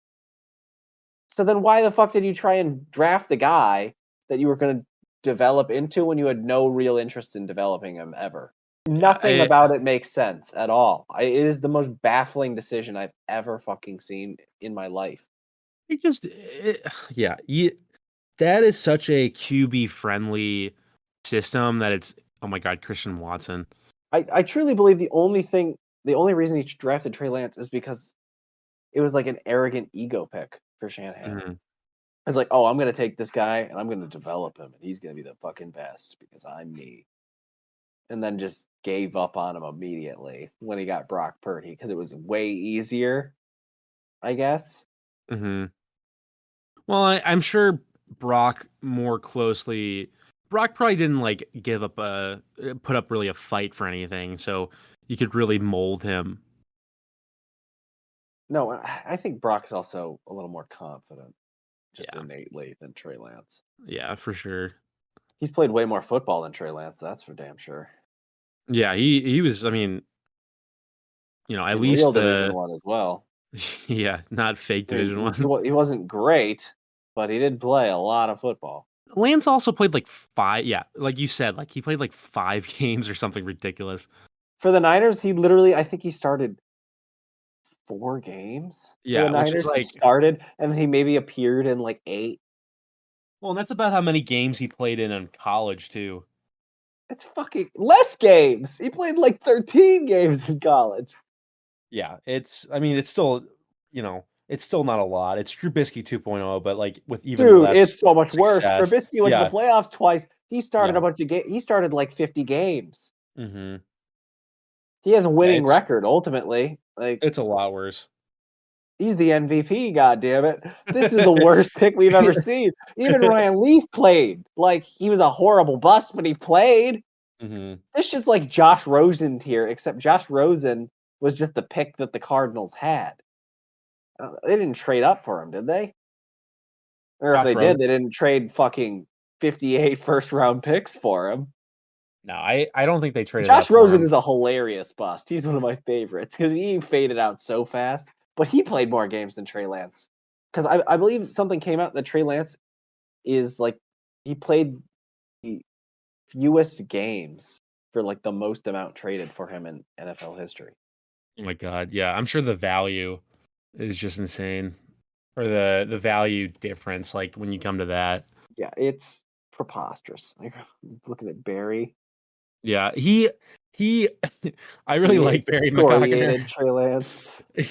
So then why the fuck did you try and draft the guy that you were going to develop into when you had no real interest in developing him ever? Yeah, Nothing about it makes sense at all. It is the most baffling decision I've ever fucking seen in my life. yeah, that is such a QB friendly system that it's, oh my God, Christian Watson. I truly believe the only reason he drafted Trey Lance is because it was like an arrogant ego pick for Shanahan. Hmm. It's like, oh, I'm gonna take this guy and I'm gonna develop him, and he's gonna be the fucking best because I'm me. And then just gave up on him immediately when he got Brock Purdy because it was way easier, I guess. Hmm. Well, I'm sure Brock probably didn't like give up put up really a fight for anything, so you could really mold him. No, I think Brock is also a little more confident, just Yeah, innately, than Trey Lance. yeah, for sure. He's played way more football than Trey Lance, that's for damn sure. Yeah, he was. I mean, at In real least Division One as well. yeah, not fake I Division mean, One. he wasn't great, but he did play a lot of football. Lance also played like five. Yeah, like you said, like he played like 5 games or something ridiculous. For the Niners, he literally, I think he started 4 games for the Yeah, which is Niners. He like, started, and he maybe appeared in like 8. well, and that's about how many games he played in college too. It's fucking less games. He played like 13 games in college. Yeah, I mean, it's still not a lot. It's Trubisky 2.0, but like with even Dude, less it's so much worse. success. Trubisky went to the Yeah, playoffs twice. He started yeah. a bunch of games. He started like 50 games. Hmm. He has a Yeah, winning record ultimately. Like it's a lot worse. he's the MVP, god damn it. This is the worst pick we've ever seen. Even Ryan Leaf played. Like he was a horrible bust, but he played. Hmm. This just like Josh Rosen tier, except Josh Rosen was just the pick that the Cardinals had. They didn't trade up for him, did they? Or if Josh they Rosen. did, they didn't trade fucking 58 first round picks for him. No, I don't think they traded up Josh for Rosen him. is a hilarious bust. He's one of my favorites because he faded out so fast, but he played more games than Trey Lance. Because I believe something came out that Trey Lance is like he played the fewest games for like the most amount traded for him in NFL history. Oh my God, yeah, I'm sure the value is just insane, or the value difference, like when you come to that. Yeah, it's preposterous. Like looking at Barry. Yeah, he He I really He like Barry McCockner. excoriated Trey Lance.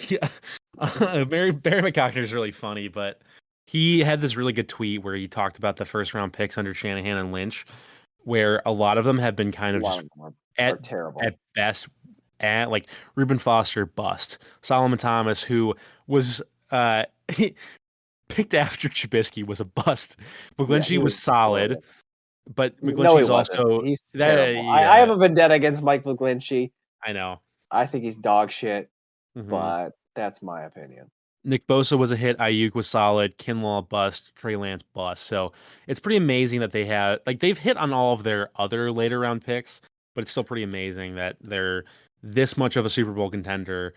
Yeah. Barry McCockner is really funny, but he had this really good tweet where he talked about the first round picks under Shanahan and Lynch, where a lot of them have been kind A of lot just of them are at terrible. at best like Reuben Foster bust. Solomon Thomas, who was picked after Trubisky, was a bust. Yeah, he McGlinchey was was solid, horrible. but No, he McGlinchey's wasn't. also He's that terrible. I yeah, have a vendetta against Mike McGlinchey. I know. I think he's dog shit, Hmm. but that's my opinion. Nick Bosa was a hit. Ayuk was solid. Kinlaw bust. Trey Lance bust. So it's pretty amazing that they've hit on all of their other later round picks, but it's still pretty amazing that they're this much of a Super Bowl contender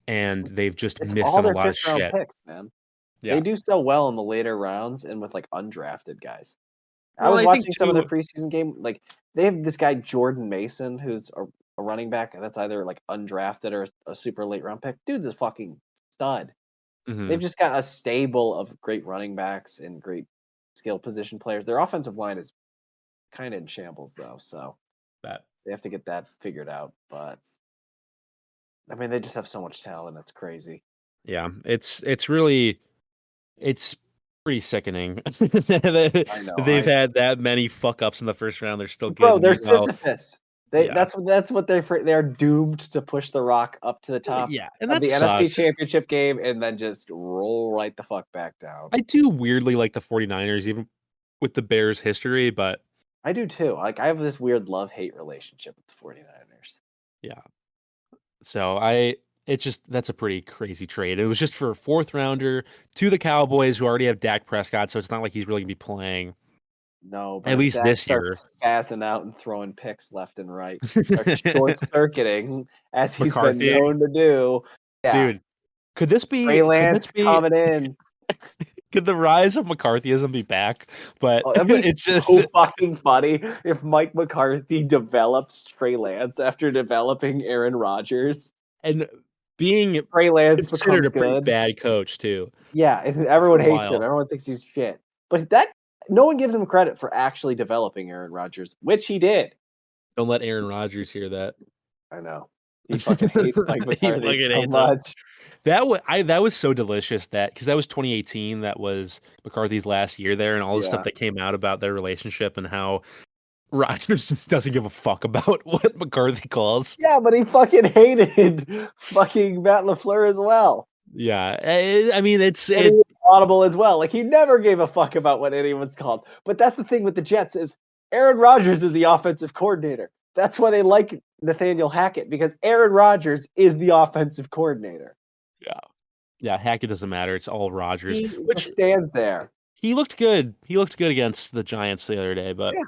and they've just It's missed all on a their lot of fifth round shit. picks, man. They Yeah. do so well in the later rounds and with like undrafted guys. I Well, was I think watching some of their too. preseason game. Like they have this guy Jordan Mason, who's a running back, and that's either like undrafted or a super late round pick. Dude's a fucking stud. They've Hmm. just got a stable of great running backs and great skill position players. Their offensive line is kind of in shambles though, so That they have to get that figured out. But I mean, they just have so much talent. It's crazy. yeah, it's really it's pretty sickening. I know. They've had that many fuck ups in the first round. They're still good. Bro, And they're meanwhile, Sisyphus. They yeah, that's what they're doomed to push the rock up to the top yeah, and of that the NFC sucks. Championship game and then just roll right the fuck back down. I do weirdly like the 49ers, even with the Bears history, but I do too. Like I have this weird love-hate relationship with the 49ers. yeah. So it's just that's a pretty crazy trade. It was just for a fourth rounder to the Cowboys, who already have Dak Prescott, so it's not like he's really gonna be playing No, but at if least Dak this year. starts spazzing out and throwing picks left and right, starts short-circuiting as he's been McCarthy, known to do, yeah, dude, could this Trey be? Could this Lance be? coming in. Could the rise of McCarthyism be back? But Oh, that'd be it's just so fucking funny if Mike McCarthy develops Trey Lance after developing Aaron Rodgers. and being Trey Lance considered becomes a pretty good. bad coach too Yeah, for everyone a hates him. while. Everyone thinks he's shit. But that no one gives him credit for actually developing Aaron Rodgers, which he did. Don't let Aaron Rodgers hear that. I know. He fucking hates Mike He McCarthy fucking so hates him. much. That was so delicious because that was 2018. That was McCarthy's last year there, and all the stuff Yeah. that came out about their relationship and how Rodgers just doesn't give a fuck about what McCarthy calls. Yeah, but he fucking hated fucking Matt LaFleur as well. Yeah, I mean And he was audible as well. Like he never gave a fuck about what anyone's called. But that's the thing with the Jets is Aaron Rodgers is the offensive coordinator. That's why they like Nathaniel Hackett because Aaron Rodgers is the offensive coordinator. Yeah, yeah. Hackett doesn't matter. It's all Rodgers, He which just stands there. he looked good. He looked good against the Giants the other day, but Yeah,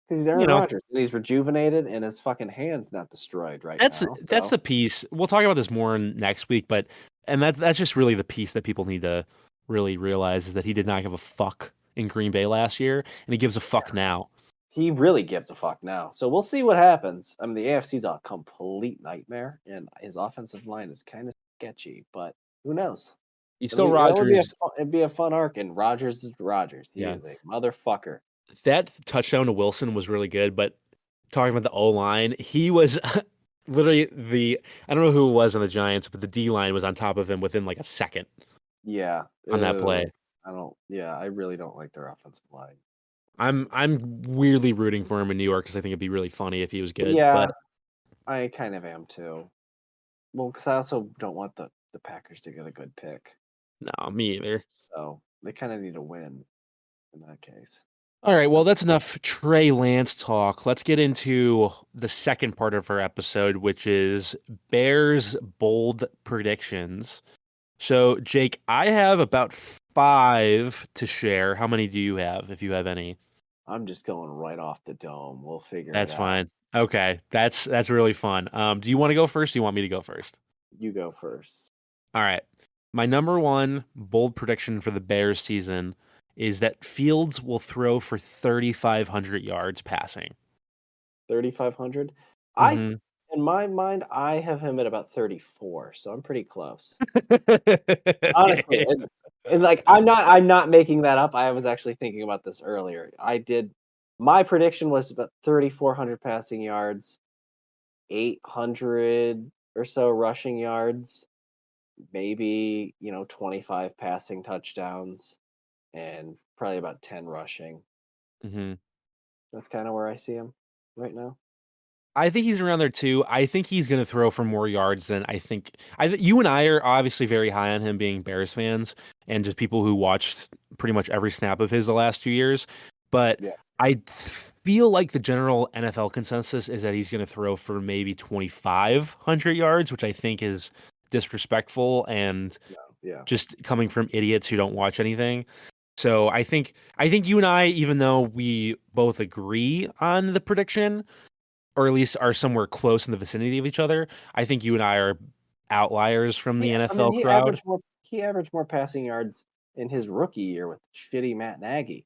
because he's you Aaron know, Rodgers and he's rejuvenated and his fucking hand's not destroyed right that's now. that's So the piece. We'll talk about this more next week, but that's just really the piece that people need to really realize is that he did not give a fuck in Green Bay last year, and he gives a fuck now. he really gives a fuck now. So we'll see what happens. I mean, the AFC's a complete nightmare, and his offensive line is kind of sketchy, but who knows? He's still That would be Rodgers. it'd be a fun arc, and Rodgers is Rodgers. He Yeah, is a motherfucker. that touchdown to Wilson was really good, but talking about the O line, he was literally I don't know who it was on the Giants, but the D line was on top of him within like a second Yeah. on that play. I don't. Yeah, I really don't like their offensive line. I'm weirdly rooting for him in New York because I think it'd be really funny if he was good. Yeah, But I kind of am too. Well, because I also don't want the Packers to get a good pick, no, me either. so they kind of need to win in that case. All right, well, that's enough Trey Lance talk. Let's get into the second part of our episode, which is Bears bold predictions. So, Jake, I have about five to share. How many do you have, if you have any? I'm just going right off the dome. We'll figure it That's out. fine. Okay, that's really fun. Do you want to go first? Or do you want me to go first? You go first. All right. My number one bold prediction for the Bears season is that Fields will throw for 3,500 yards passing. 3,500. I Hmm. In my mind, I have him at about 34, so I'm pretty close. Honestly, and like I'm not making that up. I was actually thinking about this earlier. My prediction was about 3,400 passing yards. 800 or so rushing yards, maybe, 25 passing touchdowns, and probably about 10 rushing. Mhm. That's kind of where I see him right now. I think he's around there too. I think he's gonna throw for more yards than you and I are obviously very high on him being Bears fans and just people who watched pretty much every snap of his the last 2 years, but Yeah. I feel like the general NFL consensus is that he's gonna throw for maybe 2,500 yards, which I think is disrespectful and No. Yeah. just coming from idiots who don't watch anything. So I think you and I, even though we both agree on the prediction, or at least are somewhere close in the vicinity of each other, I think you and I are outliers from the Yeah. I mean, NFL he crowd. averaged more. He averaged more passing yards in his rookie year with shitty Matt Nagy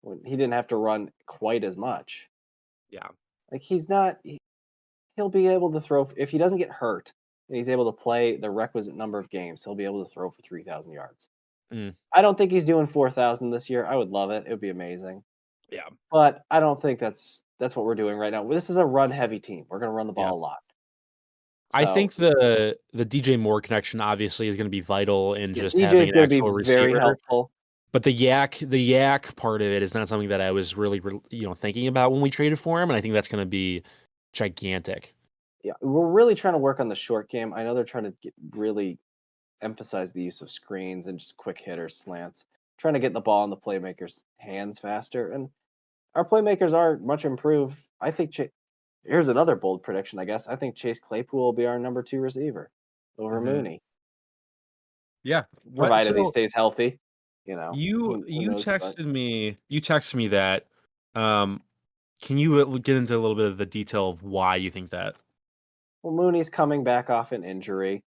when he didn't have to run quite as much. Yeah. Like he's not. He'll be able to throw if he doesn't get hurt and he's able to play the requisite number of games. He'll be able to throw for 3,000 yards. Mm, I don't think he's doing 4,000 this year. I would love it. It would be amazing. yeah. But I don't think that's what we're doing right now. This is a run heavy team. We're going to run the Yeah. ball a lot. I So think the DJ Moore connection obviously is gonna be vital in yeah, just DJ having is an going to be actual very receiver, helpful. but the yak part of it is not something that I was really, thinking about when we traded for him, and I think that's gonna be gigantic. Yeah, we're really trying to work on the short game. I know they're trying to really emphasize the use of screens and just quick hitters, slants, trying to get the ball in the playmakers' hands faster. And our playmakers are much improved. I think. Here's another bold prediction, I guess. I think Chase Claypool will be our number 2 receiver over Mhm. Mooney, Yeah. What provided he so stays healthy. you Who you knows? But texted me that, um, can you, get into a little bit of the detail of why you think that? well, Mooney's coming back off an injury,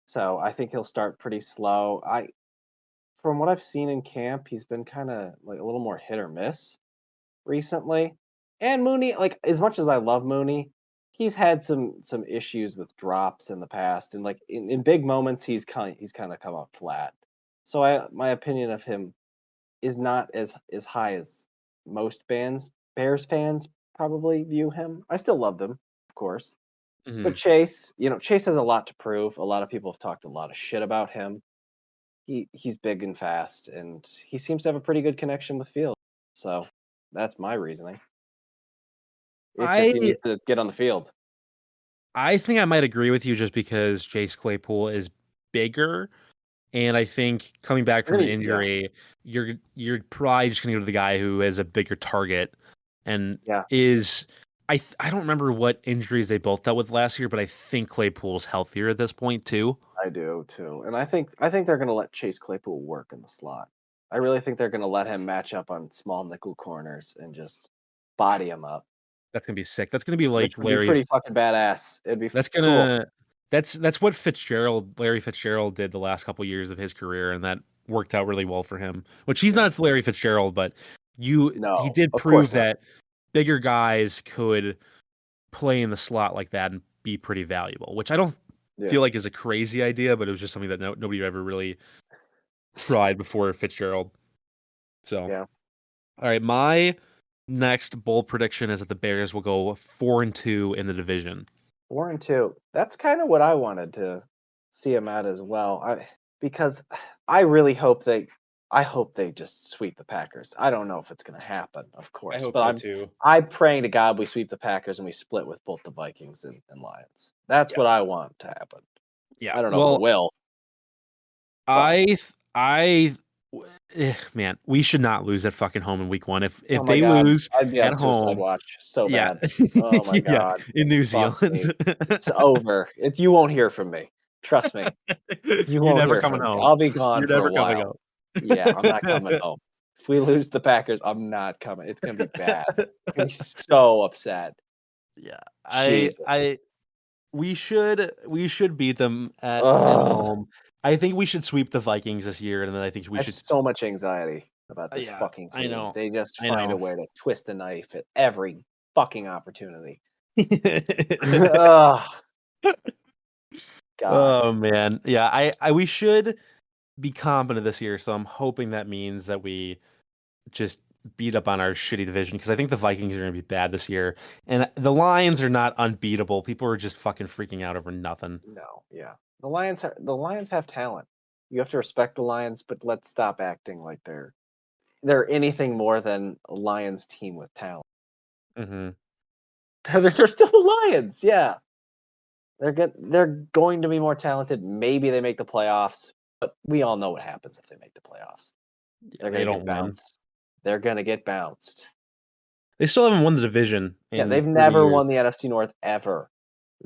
so I think he'll start pretty slow. From what I've seen in camp, he's been kind of like a little more hit or miss recently. And Mooney, like as much as I love Mooney, he's had some issues with drops in the past, and like in big moments, he's kind of come up flat. So my opinion of him is not as high as most Bears fans probably view him. I still love them, of course. But Mhm. Chase, Chase has a lot to prove. A lot of people have talked a lot of shit about him. He's big and fast, and he seems to have a pretty good connection with Field. So that's my reasoning. It's just he I needs to get on the field. I think I might agree with you just because Chase Claypool is bigger, and I think coming back from an Really, yeah, injury, you're probably just gonna go to the guy who has a bigger target and yeah, is I don't remember what injuries they both dealt with last year, but I think Claypool's healthier at this point too. I do too. And I think they're gonna let Chase Claypool work in the slot. I really think they're gonna let him match up on small nickel corners and just body him up, That's gonna be sick. That's gonna be which like would be Larry. pretty fucking badass. It'd be That's cool. gonna that's what Larry Fitzgerald did the last couple years of his career, and that worked out really well for him. Which he's Yeah. not Larry Fitzgerald, but he No, did of prove course not. that bigger guys could play in the slot like that and be pretty valuable, which I don't Yeah, feel like is a crazy idea, but it was just something that nobody ever really tried before Fitzgerald. So, yeah. all right, my next bold prediction is that the Bears will go 4-2 in the division. 4-2. That's kind of what I wanted to see him at as well. Because I really hope they just sweep the Packers. I don't know if it's going to happen, of I course, hope but so I'm too. I'm praying to God we sweep the Packers and we split with both the Vikings and Lions. That's Yeah. what I want to happen. Yeah. I don't know if it Well, will, but I th- I man, we should not lose at fucking home in week 1. If oh my they God, lose I'd be at on suicide home, watch so yeah. bad. Oh my Yeah, God, in New fuck me. Zealand. It's over. You won't hear from me. Trust me. You You're won't never hear coming from me. home. I'll be gone You're for a never coming while. home. Yeah, I'm not coming home. If we lose the Packers, I'm not coming. It's gonna be bad. I'm gonna be so upset. Yeah, Jesus. we should beat them at Ugh. home. I think we should sweep the Vikings this year, and then I think I we have should. so much anxiety about this Yeah, fucking I team. know, They just I find a know. way to twist the knife at every fucking opportunity. Ugh, God. Oh man, yeah. I we should be competent this year, so I'm hoping that means that we just beat up on our shitty division because I think the Vikings are going to be bad this year, and the Lions are not unbeatable. People are just fucking freaking out over nothing. No, yeah. The Lions have talent. You have to respect the Lions, but let's stop acting like they're anything more than a Lions team with talent. Hmm. They're still the Lions. Yeah. They're going to be more talented. Maybe they make the playoffs, but we all know what happens if they make the playoffs. Yeah, They're they gonna don't get win. bounced. They're gonna get bounced. They still haven't won the division Yeah, in they've 30 never years. won the NFC North ever.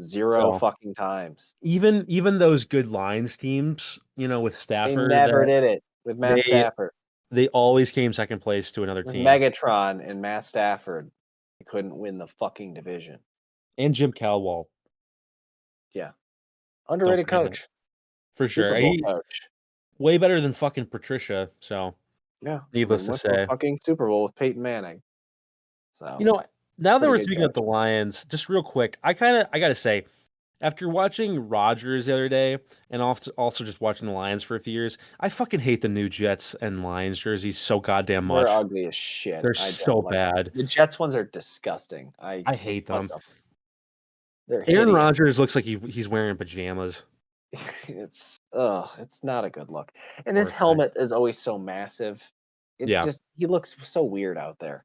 Zero So fucking times. even those good Lions teams, with They Stafford, never that did it with Matt they Stafford. they always came second place to another With team. Megatron and Matt Stafford, they couldn't win the fucking division. And Jim Caldwell, Yeah. don't Underrated forget him coach. for Super sure. Bowl He coach. way better than fucking Patricia. So Yeah. I needless mean, to went to a say. fucking Super Bowl with Peyton Manning. You So, know, now that pretty we're good speaking of coach. the Lions, just real quick, I gotta say, after watching Rodgers the other day, and also just watching the Lions for a few years, I fucking hate the new Jets and Lions jerseys so goddamn They're much. ugly as shit. They're I so don't like them. bad. The Jets ones are disgusting. I hate What them. the they're Aaron hideous. Rodgers looks like he's wearing pajamas. It's not a good look. And his Poor guy. helmet is always so massive. Yeah. He looks so weird out there.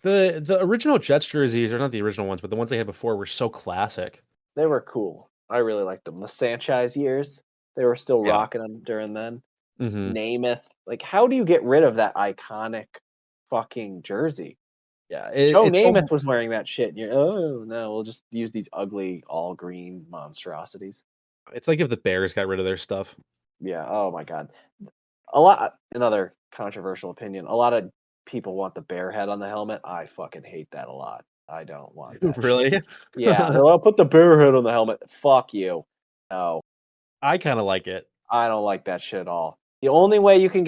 The original Jets jerseys are not the original ones, but the ones they had before were so classic. They were cool. I really liked them. The Sanchez years, they were still Yeah. rocking them during then. Hmm. Namath, like, how do you get rid of that iconic fucking jersey? Yeah. Joe It's so Namath was wearing that shit. And you're, oh no, we'll just use these ugly all green monstrosities. it's like if the Bears got rid of their stuff. Yeah. Oh my god. Another controversial opinion. A lot of people want the bear head on the helmet. I fucking hate that a lot. I don't want that shit. Really? Yeah, they're like, put the bear head on the helmet. Fuck you. No, I kind of like it. I don't like that shit at all. The only way you can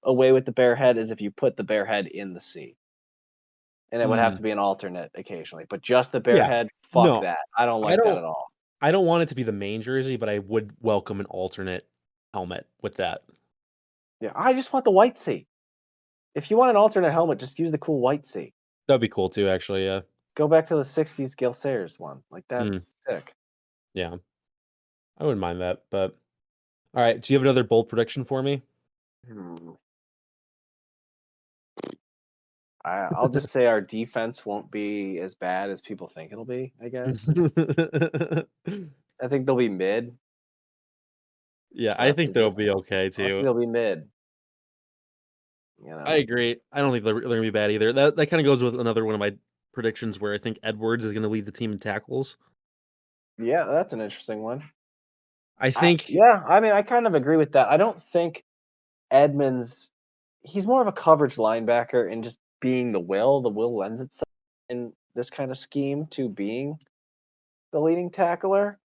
away with the bear head is if you put the bear head in the sea, and it would have Mm, to be an alternate occasionally. But just the bear yeah. head, fuck No, that. I don't I like that don't. at all. I don't want it to be the main jersey, but I would welcome an alternate helmet with that. Yeah, I just want the white sea. If you want an alternate helmet, just use the cool white sea. That'd be cool too, actually. Yeah. Go back to the '60s Gil Sayers one. Like Mm, that's sick. yeah. I wouldn't mind that. But all right. Do you have another bold prediction for me? Hmm. I'll just say our defense won't be as bad as people think it'll be. I guess. I think they'll be mid. Yeah, So I that's think they'll just. be okay I think too. they'll be mid. You I know. agree. I don't think they're gonna be bad either. That kind of goes with another one of my predictions where I think Edwards is gonna lead the team in tackles. Yeah, that's an interesting one. I think Yeah, I mean, I kind of agree with that. I don't think Edmonds. He's more of a coverage linebacker, and just being the will. The will lends itself in this kind of scheme to being the leading tackler.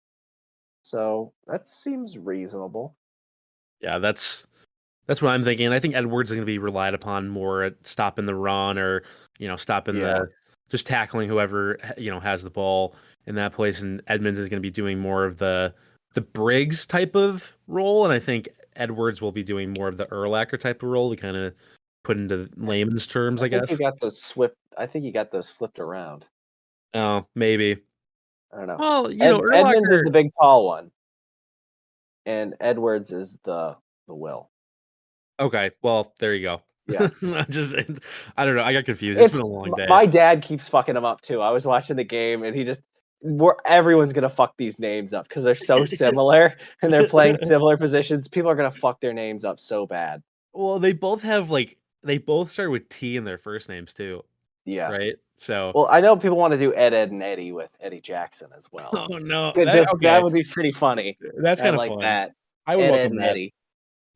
So that seems reasonable. yeah, that's what I'm thinking. I think Edwards is going to be relied upon more at stopping the run or, stopping Yeah. just tackling whoever, has the ball in that place. And Edmonds is going to be doing more of the Briggs type of role. And I think Edwards will be doing more of the Urlacher type of role to kind of put into layman's terms, I I think you guess. got those swift. I think you got those flipped around. Oh, maybe. I don't know. Well, Edmonds is Urlacher. the big tall one, and Edwards is the will. Okay. Well, there you go. Yeah. Just, I don't know. I got confused. It's It's been a long day. my dad keeps fucking them up too. I was watching the game and everyone's gonna fuck these names up because they're so similar and they're playing similar positions. People are gonna fuck their names up so bad. Well, they both start with T in their first names too, Yeah. right? So, Well, I know people want to do Ed and Eddie with Eddie Jackson as well. oh no, That okay, would be pretty funny. that's I kind of like fun. that. I would Ed welcome and that. Eddie.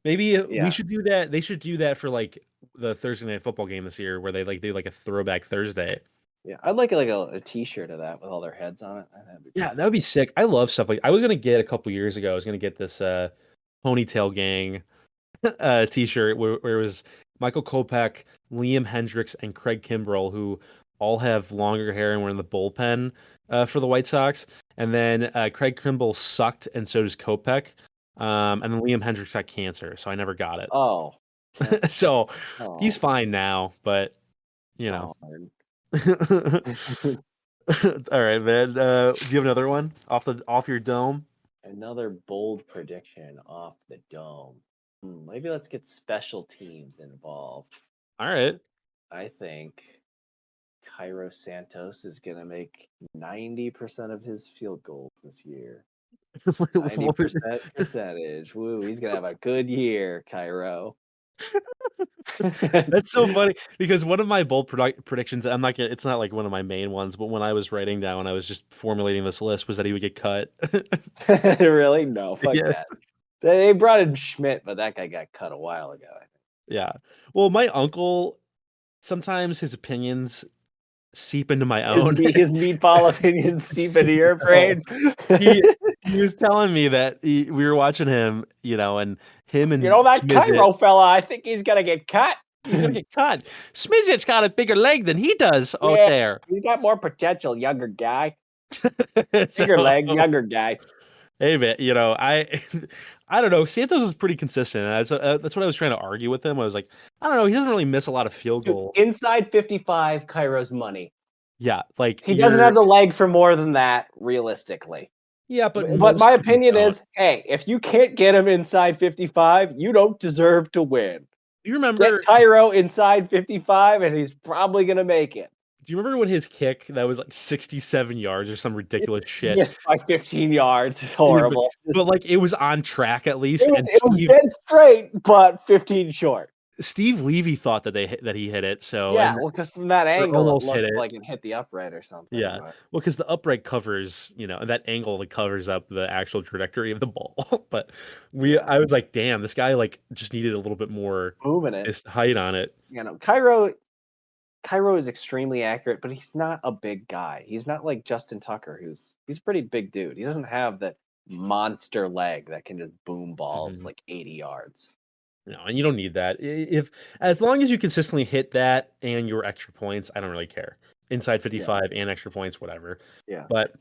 Maybe we Yeah. should do that. They should do that for like the Thursday night football game this year, where they do like a throwback Thursday. Yeah. I'd like a T-shirt of that with all their heads on it. That'd be Yeah, pretty that would be funny. sick. I love stuff like I was gonna get a couple years ago. I was gonna get this ponytail gang T-shirt where it was Michael Kopech, Liam Hendricks, and Craig Kimbrell, who all have longer hair and were in the bullpen for the White Sox. And then Craig Kimbrell sucked, and so does Kopech. And then Liam Hendricks got cancer, so I never got it. Oh, So he's Oh, fine now, but you know. darn. All right, man. Do you have another one off your dome? Another bold prediction off the dome. Maybe let's get special teams involved. All right. I think Cairo Santos is going to make 90% of his field goals this year. 90% percentage. Woo, he's going to have a good year, Cairo. That's so funny because one of my bold predictions, it's not like one of my main ones, but when I was writing down, when I was just formulating this list, was that he would get cut. Really? No, fuck Yeah. that. They brought in Schmidt, but that guy got cut a while ago, I think. Yeah. Well, my uncle, sometimes his opinions seep into my own. His meatball opinions seep into your So brain. he he was telling me that we were watching him, and him You and know that Smizit. Cairo fella, I think he's gonna get cut. He's gonna get cut. Smizit's got a bigger leg than he does out Yeah, there. he's got more potential, younger guy. So, Bigger leg, younger guy. hey man, I I don't know. Santos was pretty consistent. And that's what I was trying to argue with him. I was like, I don't know. He doesn't really miss a lot of field Dude, goals. inside 55, Cairo's money. Yeah, like He doesn't have the leg for more than that, realistically. yeah, but But most my people opinion don't. is, hey, if you can't get him inside 55, you don't deserve to win. Do you Get remember? Cairo inside 55, and he's probably gonna make it. Do you remember when his kick that was like 67 yards or some ridiculous shit? Missed by 15 yards. It's Yeah, horrible. but like it was on track at least, and It was dead straight, but 15 short. Steve Levy thought that he hit it, so Yeah, and well, because from that or angle, it almost hit looked it. like it hit the upright or something, Yeah. but Well, because the upright covers, that angle that covers up the actual trajectory of the ball. But yeah, I was like, damn, this guy like just needed a little bit more moving it. his height on it. Cairo is extremely accurate, but he's not a big guy. He's not like Justin Tucker, he's a pretty big dude. He doesn't have that monster leg that can just boom balls Mhm. like 80 yards. No, and you don't need that. If as long as you consistently hit that and your extra points, I don't really care. Inside Yeah, 55 and extra points, whatever. yeah. But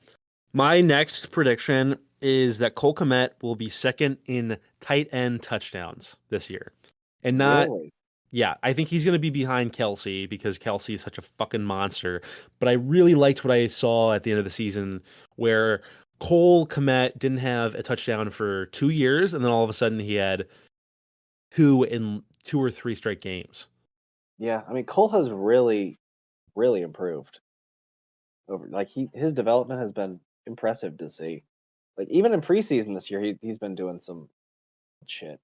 my next prediction is that Cole Kmet will be second in tight end touchdowns this year. And not Really? Yeah, I think he's going to be behind Kelsey because Kelsey is such a fucking monster. But I really liked what I saw at the end of the season where Cole Kmet didn't have a touchdown for 2 years, and then all of a sudden he had two in 2 or 3 straight games. Yeah, I mean, Cole has really, really improved over like his development has been impressive to see. Like even in preseason this year, he's been doing some shit.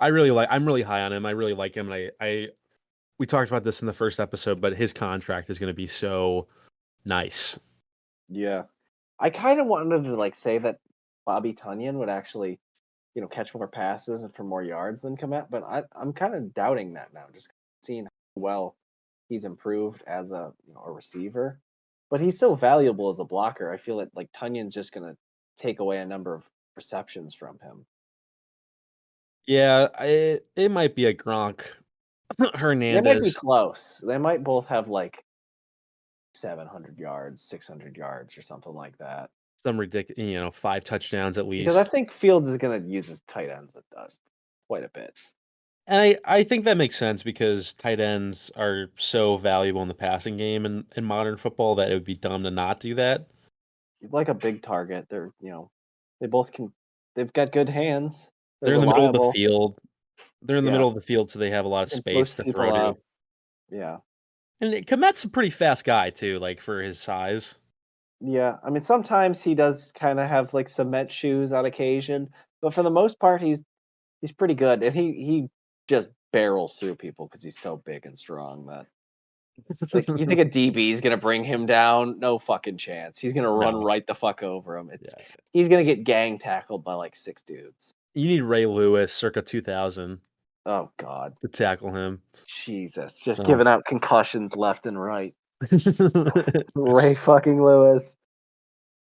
I'm really high on him. I really like him. And we talked about this in the first episode, but his contract is going to be so nice. Yeah. I kind of wanted to like say that Bobby Tunyon would actually, catch more passes and for more yards than Komet, but I'm kind of doubting that now, just seeing how well he's improved as a receiver. But he's so valuable as a blocker. I feel like Tunyon's just gonna take away a number of receptions from him. Yeah, it might be a Gronk They might be Hernandez, close. They might both have like 700 yards, 600 yards, or something like that. some ridiculous, 5 touchdowns at Because I least. think Fields is gonna use his tight ends quite a bit. And I think that makes sense because tight ends are so valuable in the passing game in modern football that it would be dumb to not do that. Like a big target. They both can. They've got good hands. They're They're in the middle of the reliable. field. They're in the Yeah, middle of the field, so they have a lot they of can space post to people throw to. up. Yeah, And Komet's a pretty fast guy too, like for his size. yeah. I mean, sometimes he does kind of have like cement shoes on occasion, but for the most part, he's pretty good, and he just barrels through people because he's so big and strong that like you think a DB is gonna bring him down? No fucking chance. He's gonna run No, right the fuck over him. yeah. He's gonna get gang tackled by like 6 dudes. You need Ray Lewis, circa 2000, Oh God, to tackle him. Jesus, just Oh. giving out concussions left and right. Ray fucking Lewis.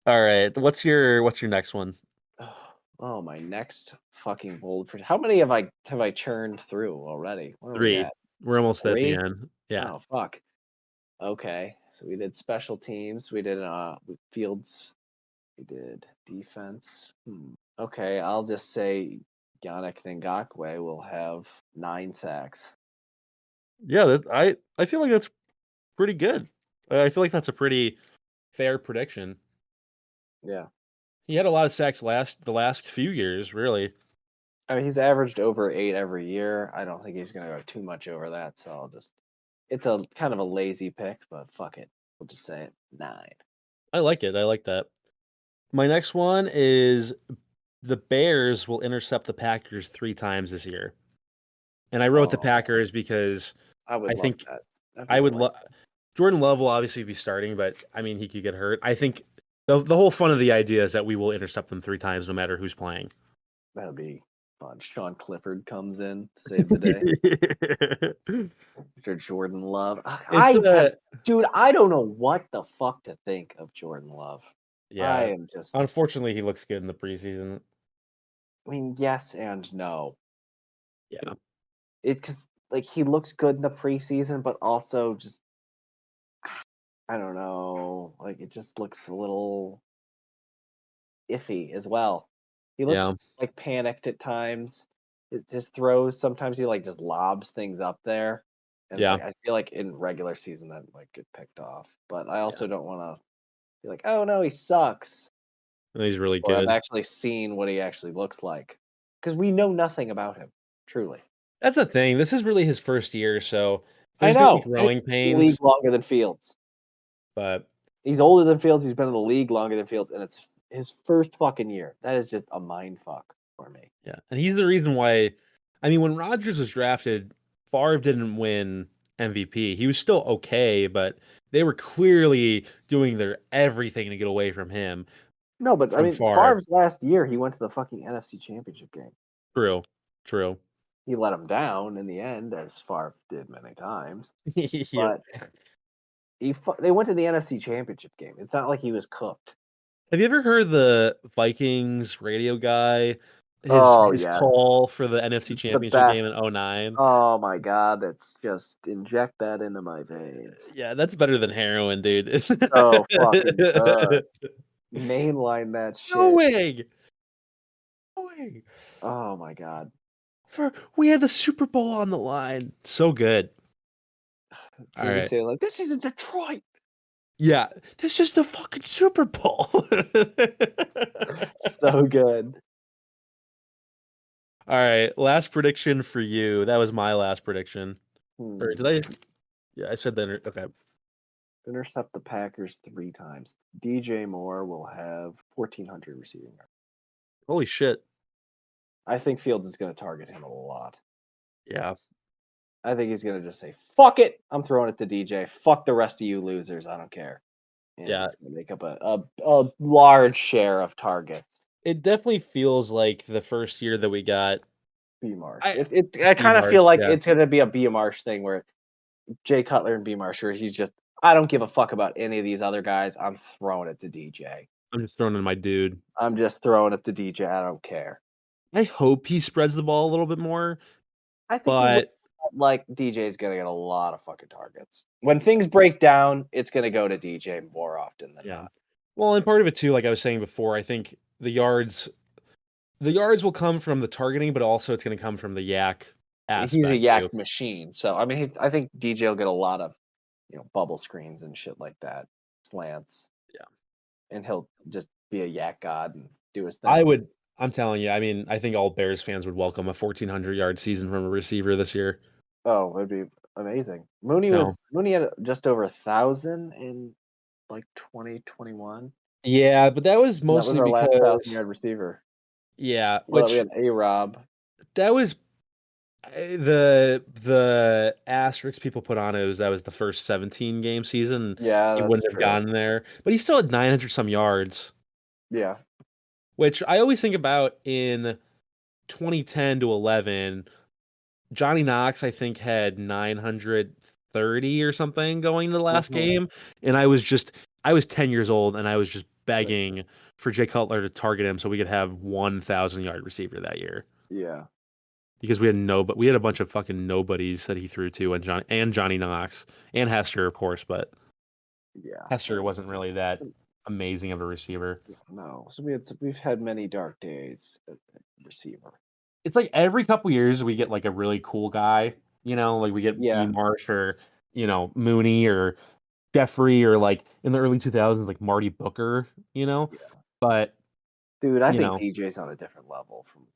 All right, what's your next one? Oh, my next fucking bold. How many have I churned through already? Where are we 3. at? We're almost at the 3? end. Yeah. Oh fuck. Okay, so we did special teams. We did fields. We did defense. Okay, I'll just say Yannick Ngakoue will have 9 sacks. Yeah, I feel like that's pretty good. I feel like that's a pretty fair prediction. Yeah. He had a lot of sacks the last few years, really. I mean, he's averaged over 8 every year. I don't think he's gonna go too much over that, so I'll just it's a kind of a lazy pick, but fuck it. We'll just say it 9. I like it. I like that. My next one is the Bears will intercept the Packers 3 times this year. And I wrote the Oh, Packers because I would I love think that. That'd be I would delightful. love Jordan Love will obviously be starting, but I mean he could get hurt. I think the whole fun of the idea is that we will intercept them 3 times no matter who's playing. That'd be fun. Sean Clifford comes in, save the day. After Jordan Love. It's Dude, I don't know what the fuck to think of Jordan Love. I yeah. am just Unfortunately, he looks good in the preseason. I mean, yes and no. Yeah. Because like he looks good in the preseason, but also just I don't know. Like it just looks a little iffy as well. He looks Yeah. like panicked at times. His throws sometimes he like just lobs things up there, and it's Yeah. like I feel like in regular season that might get picked off. But I Yeah. also don't want to be like, oh no, he sucks. He's really Or I've good. actually seen what he actually looks like because we know nothing about him. Truly, That's the thing. This is really his first year, so I there's gonna be know. And he's growing been in the league pains, longer than Fields. but He's older than Fields. He's been in the league longer than Fields, and it's his first fucking year. That is just a mind fuck for me. yeah. And he's the reason why I mean, when Rodgers was drafted, Favre didn't win MVP. He was still okay, but they were clearly doing their everything to get away from him No, but I from mean, Favre. Favre's last year, he went to the fucking NFC Championship game. True. True. He let him down in the end, as Favre did many times. Yep. But they went to the NFC Championship game. It's not like he was cooked. Have you ever heard the Vikings radio guy, Oh his yes, call for the NFC the Championship game in best. '09? Oh my God, it's just inject that into my veins. Yeah, that's better than heroin, dude. So fucking good. Mainline that shit. Going, going Oh my God. for we had the Super Bowl on the line. So good. All Can we right. say like this isn't Detroit? Yeah, this is the fucking Super Bowl. So good. All right, last prediction for you. That was my last prediction. Or did I? Hmm. Yeah, I said that. Okay. Intercept the Packers 3 times. DJ Moore will have 1,400 receiving yards. Holy shit. I think Fields is going to target him a lot. Yeah. I think he's going to just say, "Fuck it, I'm throwing it to DJ. Fuck the rest of you losers. I don't care." And Yeah. he's going to make up a large share of targets. It definitely feels like the first year that we got B Marsh. I I B kind of Marsh, feel like yeah. it's going to be a B Marsh thing where Jay Cutler and B Marsh, where he's just, I don't give a fuck about any of these other guys. I'm throwing it to DJ. I'm just throwing in my dude. I'm just throwing it to DJ. I don't care. I hope he spreads the ball a little bit more, I think he will. but Like DJ's gonna get a lot of fucking targets. When things break down, it's gonna go to DJ more often than yeah. not. Well, and part of it too, like I was saying before, I think the yards will come from the targeting, but also it's gonna come from the yak He's a aspect too. yak machine, so I mean, I think DJ will get a lot of bubble screens and shit like that, slants, Yeah. and he'll just be a yak god and do his I thing. would I'm telling you, I mean, I think all Bears fans would welcome a 1,400-yard season from a receiver this year. Oh, it'd be amazing. No. Mooney had just over 1,000 in like 2021. Yeah, but that was And that was mostly our last because 1,000-yard receiver. yeah, Well, we which had A-Rob. that was the asterisk people put on it was that was the first 17 game season. Yeah, He that's wouldn't have true. gotten there, but he still had 900 some yards, Yeah. which I always think about in 2010 to 11. Johnny Knox, I think, had 930 or something going to the last Mhm. game, and I was 10 years old, and I was just begging for Jay Cutler to target him so we could have 1,000-yard receiver that year. Yeah. Because we had a bunch of fucking nobodies that he threw to, and Johnny Knox and Hester, of course, but Yeah. Hester wasn't really that So amazing of a receiver. no. So we've had many dark days at receiver. it's like every couple years we get like a really cool guy, like we get B Yeah, Marsh or Mooney or Jeffrey or like in the early 2000s like Marty Booker, yeah. but Dude, I you think know, DJ's on a different level from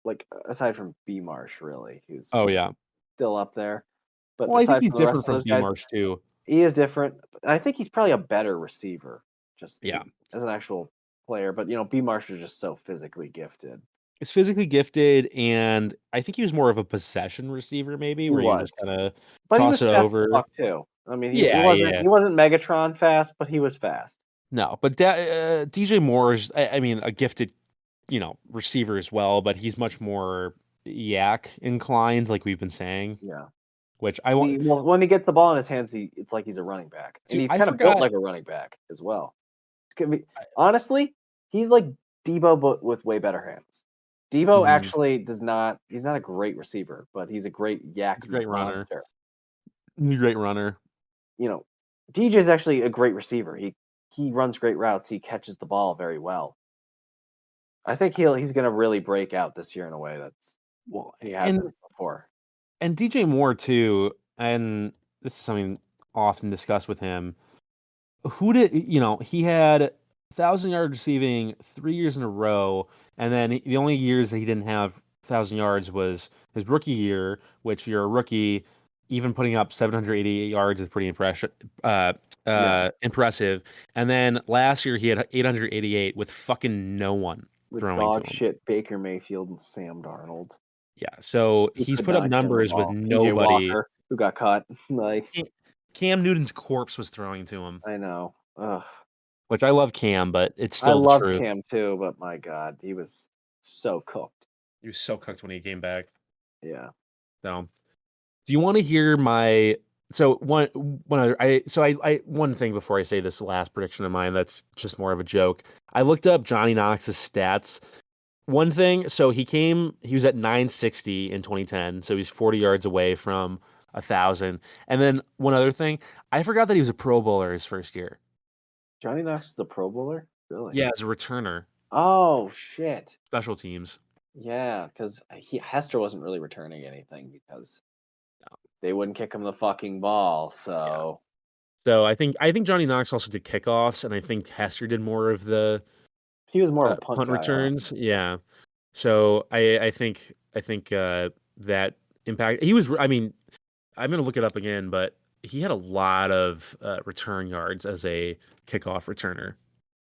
like aside from B Marsh, really, who's oh yeah. still up there. But Well, I think aside he's from the different rest of from those B guys, Marsh too. he is different. I think he's probably a better receiver, just Yeah. as an actual player. But B Marsh is just so physically gifted. He's physically gifted, and I think he was more of a possession receiver, maybe, He where you would was, just kind of but he toss was it fast as over. fuck too. I mean, he Yeah, wasn't yeah. he wasn't Megatron fast, but he was fast. No, but DJ Moore is, I mean, a gifted, receiver as well, but he's much more yak inclined, like we've been saying, Yeah. which I want. Well, when he gets the ball in his hands, it's like he's a running back, and Dude, he's I kind of built forgot. like a running back as well. It's gonna be honestly, he's like Debo, but with way better hands. Debo Mhm. actually does not. He's not a great receiver, but he's a great yak He's a great runner. monster. He's a great runner. You know, DJ's actually a great receiver. He runs great routes. He catches the ball very well. I think he's gonna really break out this year in a way that's Well, he and hasn't before. and DJ Moore too, and this is something often discussed with him. Who did he had 1,000 yards receiving 3 years in a row, and then the only years that he didn't have 1,000 yards was his rookie year, which you're a rookie, even putting up 788 yards is pretty uh, Yeah, impressive. And then last year he had 888 with fucking no one with throwing to dog him. shit Baker Mayfield and Sam Darnold, Yeah, so who he's could put up not get him the numbers with ball. PJ nobody. Walker, who got caught. Like Cam Cam Newton's corpse was throwing to him, I know. Ugh. which I love Cam, but it's I still the loved truth. Cam too, but my God, he was so cooked. He was so cooked when he came back. Yeah. So, do you want to hear my one other I one thing before I say this last prediction of mine that's just more of a joke. I looked up Johnny Knox's stats. One thing, so he was at 960 in 2010, so he's 40 yards away from 1,000. And then one other thing, I forgot that he was a Pro Bowler his first year. Johnny Knox was a Pro Bowler? Really? Yeah, as a returner, Oh shit. special teams. Yeah, because Hester wasn't really returning anything because they wouldn't kick him the fucking ball. Yeah. So So I think Johnny Knox also did kickoffs, and I think Hester did more of the he was more of a punt punt guy, returns. honestly. Yeah. So I think that impact. He was. I mean, I'm gonna look it up again, but he had a lot of return yards as a kickoff returner.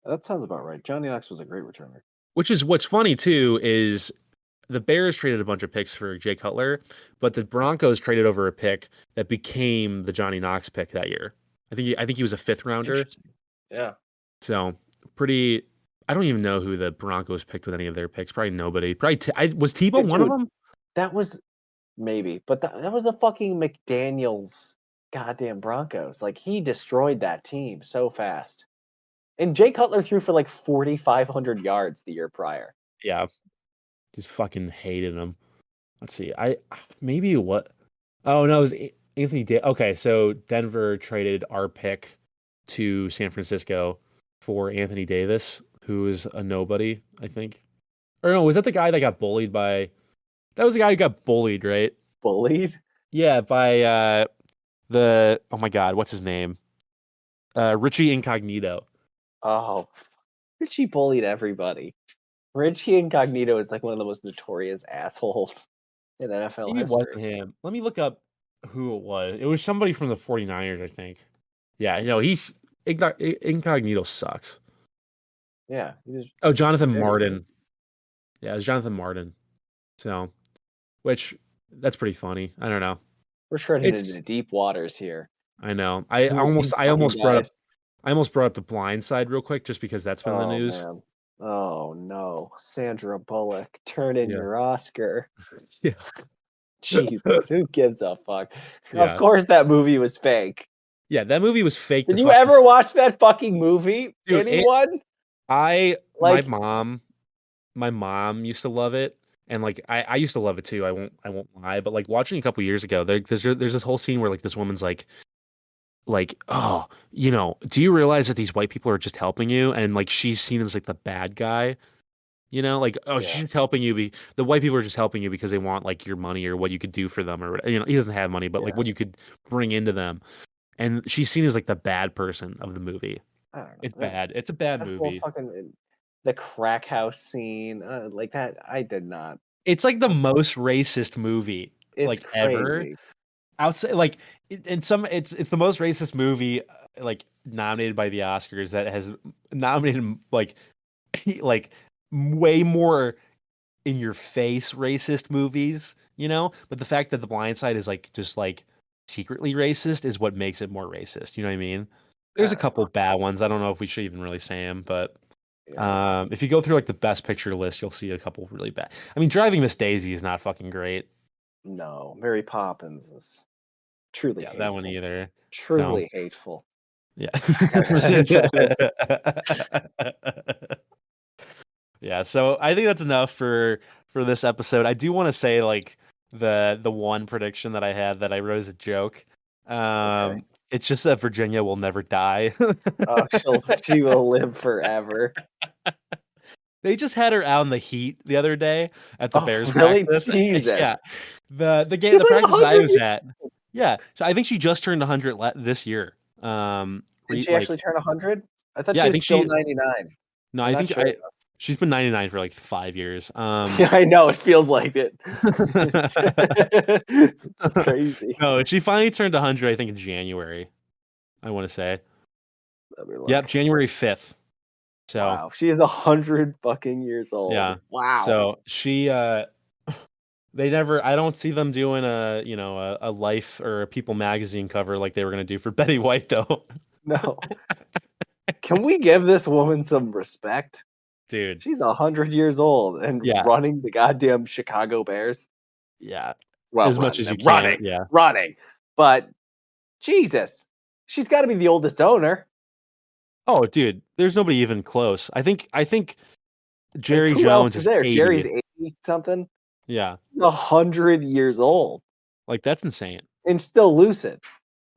That sounds about right. Johnny Knox was a great returner. Which is what's funny too is the Bears traded a bunch of picks for Jay Cutler, but the Broncos traded over a pick that became the Johnny Knox pick that year. I think he was a fifth rounder. Interesting. Yeah. So pretty. I don't even know who the Broncos picked with any of their picks. Probably nobody. Probably was Tebow one of Dude, them? that was maybe, but that was the fucking McDaniels goddamn Broncos. Like he destroyed that team so fast. And Jay Cutler threw for like 4,500 yards the year prior. Yeah, just fucking hated him. Let's see. I maybe what? Oh no, it was Anthony. Okay, so Denver traded our pick to San Francisco for Anthony Davis, who is a nobody, I think. Or no, was that the guy that got bullied by? That was the guy who got bullied, right? Bullied? Yeah, by the oh my God, what's his name? Richie Incognito. Oh, Richie bullied everybody. Richie Incognito is like one of the most notorious assholes in NFL Maybe it wasn't history. him. Let me look up who it was. It was somebody from the 49ers, I think. Yeah, he's Incognito sucks. Yeah, he was Oh, Jonathan very rude. Martin. Yeah, it was Jonathan Martin. So, which that's pretty funny. I don't know. We're treading into It's deep waters here. I know. I These almost I fucking almost brought guys. up I almost brought up the blind side real quick just because that's been in the Oh news. man. Oh no. Sandra Bullock, turn in Yeah. your Oscar. Yeah. Jesus, who gives a fuck? Of Yeah. course that movie was fake. Yeah, that movie was fake Did the you fucking ever watch that fucking movie? dude, Anyone? I my Like, mom my mom used to love it, and like I used to love it too. I won't lie, but like watching a couple years ago, there's this whole scene where like this woman's like, oh, do you realize that these white people are just helping you? And like she's seen as like the bad guy. You know, like, oh, she's Yeah. just helping you. The white people are just helping you because they want like your money or what you could do for them or he doesn't have money, but like Yeah. what you could bring into them. And she's seen as like the bad person of the movie. I don't know. It's That bad. It's a bad that whole movie. fucking the crack house scene, like that, I did not. It's like the most racist movie It's like ever. crazy. Outside, like it's the most racist movie like nominated by the Oscars that has nominated like like way more in your face racist movies, but the fact that The Blind Side is like just like secretly racist is what makes it more racist. You know what I mean? There's I a don't couple know. bad ones. I don't know if we should even really say them, but Yeah. if you go through like the best picture list, you'll see a couple really bad. I mean, Driving Miss Daisy is not fucking great. No, Mary Poppins is truly Yeah, that one hateful. either. So Truly hateful. yeah. I Yeah, so I think that's enough for this episode. I do want to say like the one prediction that I had that I wrote as a joke. Okay. It's just that Virginia will never die. Oh, she will live forever. They just had her out in the heat the other day at the Oh, Bears really? practice. Yeah. Jesus. The She's like practice that I 100 was years at. old. Yeah. So I think she just turned 100 this year. Did she Like actually turn 100? I thought yeah, she I was think still she 99. no, I'm I not think sure I though. she's been 99 for like 5 years. I know, it feels like it. It's crazy. No, she finally turned 100, I think, in January, I want to say. Let me Yep, look. January 5th. So, Wow, she is 100 fucking years old. yeah. Wow. So, they never, I don't see them doing a Life or a People magazine cover like they were going to do for Betty White, though. No. Can we give this woman some respect? Dude, She's 100 years old and yeah, running the goddamn Chicago Bears. yeah. Well, As much running as you them, can, yeah. running. But Jesus, she's got to be the oldest owner. Oh, dude, there's nobody even close. I think Like, Jerry who else Jones is is there? Jerry's 80. 80 something. Yeah. He's 100 years old Like that's insane. and still lucid.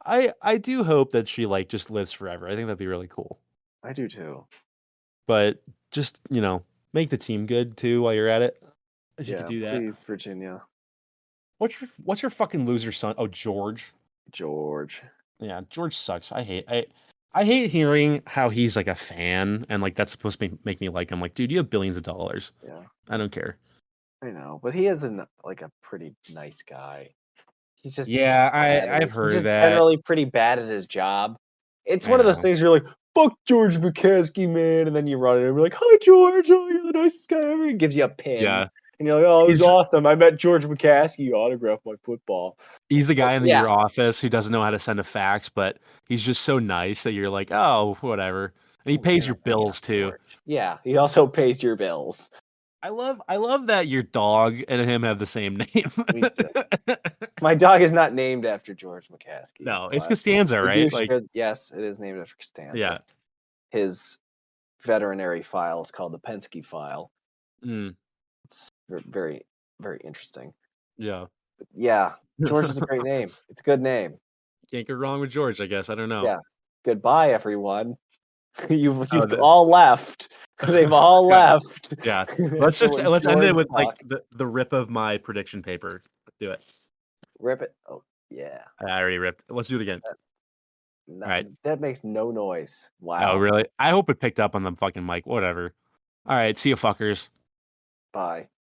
I do hope that she like just lives forever. I think that'd be really cool. I do too. But just, make the team good too while you're at it. If you could Yeah, do that. please, Virginia. What's your fucking loser son? Oh, George. George. Yeah, George sucks. I hate hearing how he's like a fan and like that's supposed to make me like him. Like, dude, you have billions of dollars. Yeah, I don't care. I know. But he is like a pretty nice guy. He's just Yeah, bad at I've his he's heard of just that. generally pretty bad at his job. It's I one of those know. things where you're like, "Fuck George McCaskey, man," and then you run in and be like, "Hi, George. Oh, you're the nicest guy ever." He gives you a pin, Yeah. and you're like, "Oh, it was He's awesome. I met George McCaskey. He autographed my football." he's the But guy in yeah, your office who doesn't know how to send a fax, but he's just so nice that you're like, "Oh, whatever." And he pays your yeah, bills too. George. Yeah, he also pays your bills. I love that your dog and him have the same name. Me too. My dog is not named after George McCaskey, No, it's but Costanza, they do right? Like, share. Yes, it is named after yeah. Costanza. His veterinary file is called the Penske file. Mm, It's very, very interesting. yeah. Yeah, George is a great name. It's a good name. Can't go wrong with George, I guess. I don't know. Yeah. Goodbye, everyone. Oh, You've all left. They've all yeah. left Yeah. after when Let's end George it with like talked. the rip of my prediction paper. Let's do it. Rip it. Oh, yeah. I already ripped. Let's do it again. That, All right. that makes no noise. Oh, Wow. really? I hope it picked up on the fucking mic. Whatever. All right. See you fuckers. Bye.